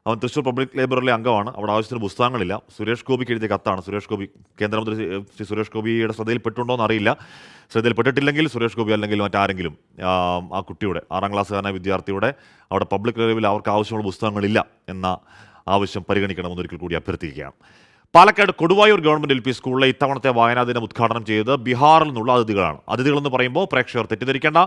അവൻ തൃശ്ശൂർ പബ്ലിക് ലൈബ്രറിയിലെ അംഗമാണ്. അവിടെ ആവശ്യത്തിന് പുസ്തകങ്ങളില്ല. സുരേഷ് ഗോപിക്ക് എഴുതിയ കത്താണ്. സുരേഷ് ഗോപി, കേന്ദ്രമന്ത്രി ശ്രീ സുരേഷ് ഗോപിയുടെ ശ്രദ്ധയിൽപ്പെട്ടുണ്ടോ എന്നറിയില്ല. ശ്രദ്ധയിൽപ്പെട്ടിട്ടില്ലെങ്കിൽ സുരേഷ് ഗോപി അല്ലെങ്കിൽ മറ്റാരെങ്കിലും ആ കുട്ടിയുടെ 6ാം ക്ലാസ്സുകാരനായ വിദ്യാർത്ഥിയുടെ അവിടെ പബ്ലിക് ലൈബ്രറിയിൽ അവർക്ക് ആവശ്യമുള്ള പുസ്തകങ്ങളില്ല എന്ന ആവശ്യം പരിഗണിക്കണമെന്ന് ഒരിക്കൽ കൂടി അഭ്യർത്ഥിക്കുകയാണ്. പാലക്കാട് കൊടുവായൂർ ഗവൺമെന്റ് LP സ്കൂളിലെ ഇത്തവണത്തെ വായനാ ദിനം ഉദ്ഘാടനം ചെയ്തത് ബീഹാറിൽ നിന്നുള്ള അതിഥികളാണ്. അതിഥികളെന്ന് പറയുമ്പോൾ പ്രേക്ഷകർ തെറ്റിദ്ധരിക്കേണ്ട,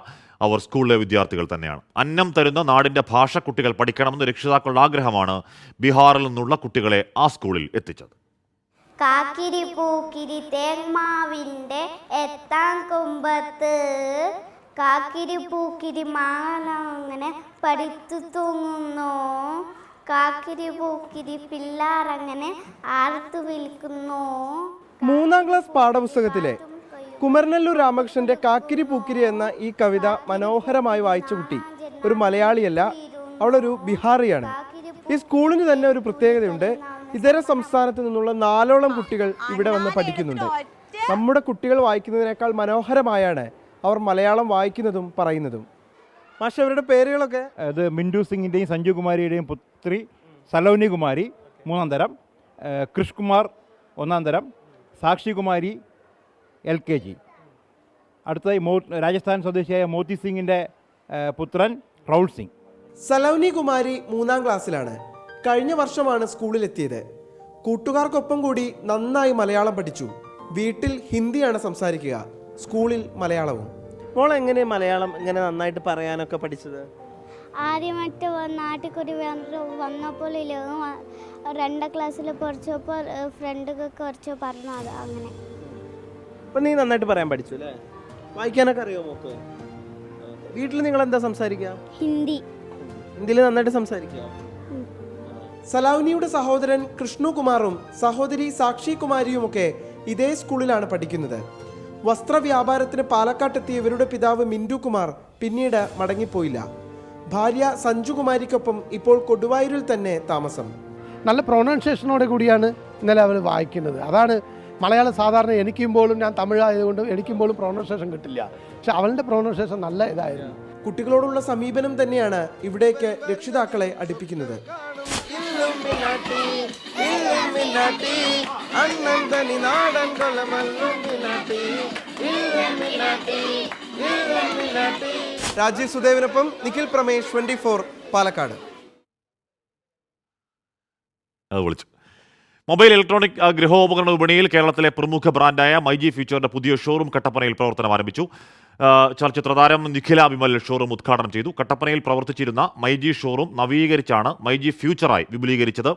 അവർ സ്കൂളിലെ വിദ്യാർത്ഥികൾ തന്നെയാണ്. അന്നം തരുന്ന നാടിന്റെ ഭാഷ കുട്ടികൾ പഠിക്കണമെന്ന് രക്ഷിതാക്കളുടെ ആഗ്രഹമാണ് ബീഹാറിൽ നിന്നുള്ള കുട്ടികളെ ആ സ്കൂളിൽ എത്തിച്ചത്. കാക്കിരി പൂക്കിരി തേന്മാവിൻ്റെ എത്താം കുമ്പത്ത് കാക്കിരി പൂക്കിരി മാങ്ങ അങ്ങനെ പഠിച്ചു തൂങ്ങുന്നു കാക്കിരി പൂക്കിരി പിള്ളാരങ്ങനെ ആർത്തു വിളിക്കുന്നു. 3ാം ക്ലാസ് പാഠപുസ്തകത്തിലെ കുമരനെല്ലൂർ രാമകൃഷ്ണന്റെ കാക്കിരി പൂക്കിരി എന്ന ഈ കവിത മനോഹരമായി വായിച്ച കുട്ടി ഒരു മലയാളിയല്ല, അവളൊരു ബിഹാറിയാണ്. ഈ സ്കൂളിന് തന്നെ ഒരു പ്രത്യേകതയുണ്ട്. ഇതര സംസ്ഥാനത്ത് നിന്നുള്ള 4ഓളം കുട്ടികൾ ഇവിടെ വന്ന് പഠിക്കുന്നുണ്ട്. നമ്മുടെ കുട്ടികൾ വായിക്കുന്നതിനേക്കാൾ മനോഹരമായാണ് അവർ മലയാളം വായിക്കുന്നതും പറയുന്നതും. പക്ഷേ അവരുടെ പേരുകളൊക്കെ അത് മിൻറ്റു സിംഗിൻ്റെയും സഞ്ജു കുമാരിയുടെയും പുത്രി സലോനി കുമാരി 3ാം തരം, കൃഷ് കുമാർ 1ാം തരം, സാക്ഷി കുമാരി LKG. അടുത്തതായി രാജസ്ഥാൻ സ്വദേശിയായ മോത്തി സിംഗിൻ്റെ പുത്രൻ റൗൾ സിംഗ്. സലൗനി കുമാരി 3ാം ക്ലാസ്സിലാണ്. കഴിഞ്ഞ വർഷമാണ് സ്കൂളിലെത്തിയത്. കൂട്ടുകാർക്കൊപ്പം കൂടി നന്നായി മലയാളം പഠിച്ചു. വീട്ടിൽ ഹിന്ദിയാണ് സംസാരിക്കുക, സ്കൂളിൽ മലയാളവും. മോൾ എങ്ങനെ മലയാളം ഇങ്ങനെ നന്നായിട്ട് പറയാനൊക്കെ പഠിച്ചത്? ആദ്യമായിട്ട് നാട്ടിൽ വന്നപ്പോൾ 2ാം ക്ലാസ്സിൽ പഠിച്ചപ്പോൾ ഫ്രണ്ടൊക്കെ കുറച്ച് പറഞ്ഞത് അങ്ങനെ. അപ്പം നീ നന്നായിട്ട് പറയാൻ പഠിച്ചു അല്ലേ? വായിക്കാനൊക്കെ അറിയോ മോക്ക്? വീട്ടിൽ നിങ്ങൾ എന്താ സംസാരിക്കുക? ഹിന്ദിയിൽ നന്നായിട്ട് സംസാരിക്കുക. സലൗനിയുടെ സഹോദരൻ കൃഷ്ണുകുമാറും സഹോദരി സാക്ഷി കുമാരിയുമൊക്കെ ഇതേ സ്കൂളിലാണ് പഠിക്കുന്നത്. വസ്ത്രവ്യാപാരത്തിന് പാലക്കാട്ടെത്തിയ ഇവരുടെ പിതാവ് മിൻറ്റു കുമാർ പിന്നീട് മടങ്ങിപ്പോയില്ല. ഭാര്യ സഞ്ജു കുമാരിക്കൊപ്പം ഇപ്പോൾ കൊടുവായൂരിൽ തന്നെ താമസം. നല്ല പ്രൊണൗൺസിയേഷനോട് കൂടിയാണ് ഇന്നലെ അവർ വായിക്കുന്നത്. അതാണ് മലയാളം സാധാരണ എനിക്കുമ്പോഴും, ഞാൻ തമിഴായതുകൊണ്ട് എനിക്കുമ്പോഴും പ്രൊണൗൺസിയേഷൻ കിട്ടില്ല. പക്ഷെ അവളുടെ പ്രൊണൗൺസിയേഷൻ നല്ല ഇതായിരുന്നു. കുട്ടികളോടുള്ള സമീപനം തന്നെയാണ് ഇവിടേക്ക് രക്ഷിതാക്കളെ അടുപ്പിക്കുന്നത്. രാജീവ് സുദേവിനൊപ്പം നിഖിൽ പ്രമേഷ്, 24 പാലക്കാട്. മൊബൈൽ ഇലക്ട്രോണിക് ഗൃഹോപകരണ വിപണിയിൽ കേരളത്തിലെ പ്രമുഖ ബ്രാൻഡായ മൈജി ഫ്യൂച്ചറിന്റെ പുതിയ ഷോറൂം കട്ടപ്പനയിൽ പ്രവർത്തനം ആരംഭിച്ചു. ചലച്ചിത്ര താരം നിഖില വിമൽ ഷോറൂം ഉദ്ഘാടനം ചെയ്തു. കട്ടപ്പനയിൽ പ്രവർത്തിച്ചിരുന്ന മൈജി ഷോറൂം നവീകരിച്ചാണ് മൈജി ഫ്യൂച്ചറായി വിപുലീകരിച്ചത്.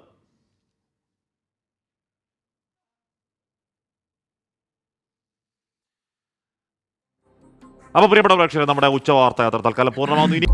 അപ്പോൾ പ്രിയപ്പെട്ട പ്രേക്ഷകരെ, നമ്മുടെ ഉച്ചവാർത്ത യാത്ര തൽക്കാലം പൂർണ്ണമാകുന്നു. ഇനി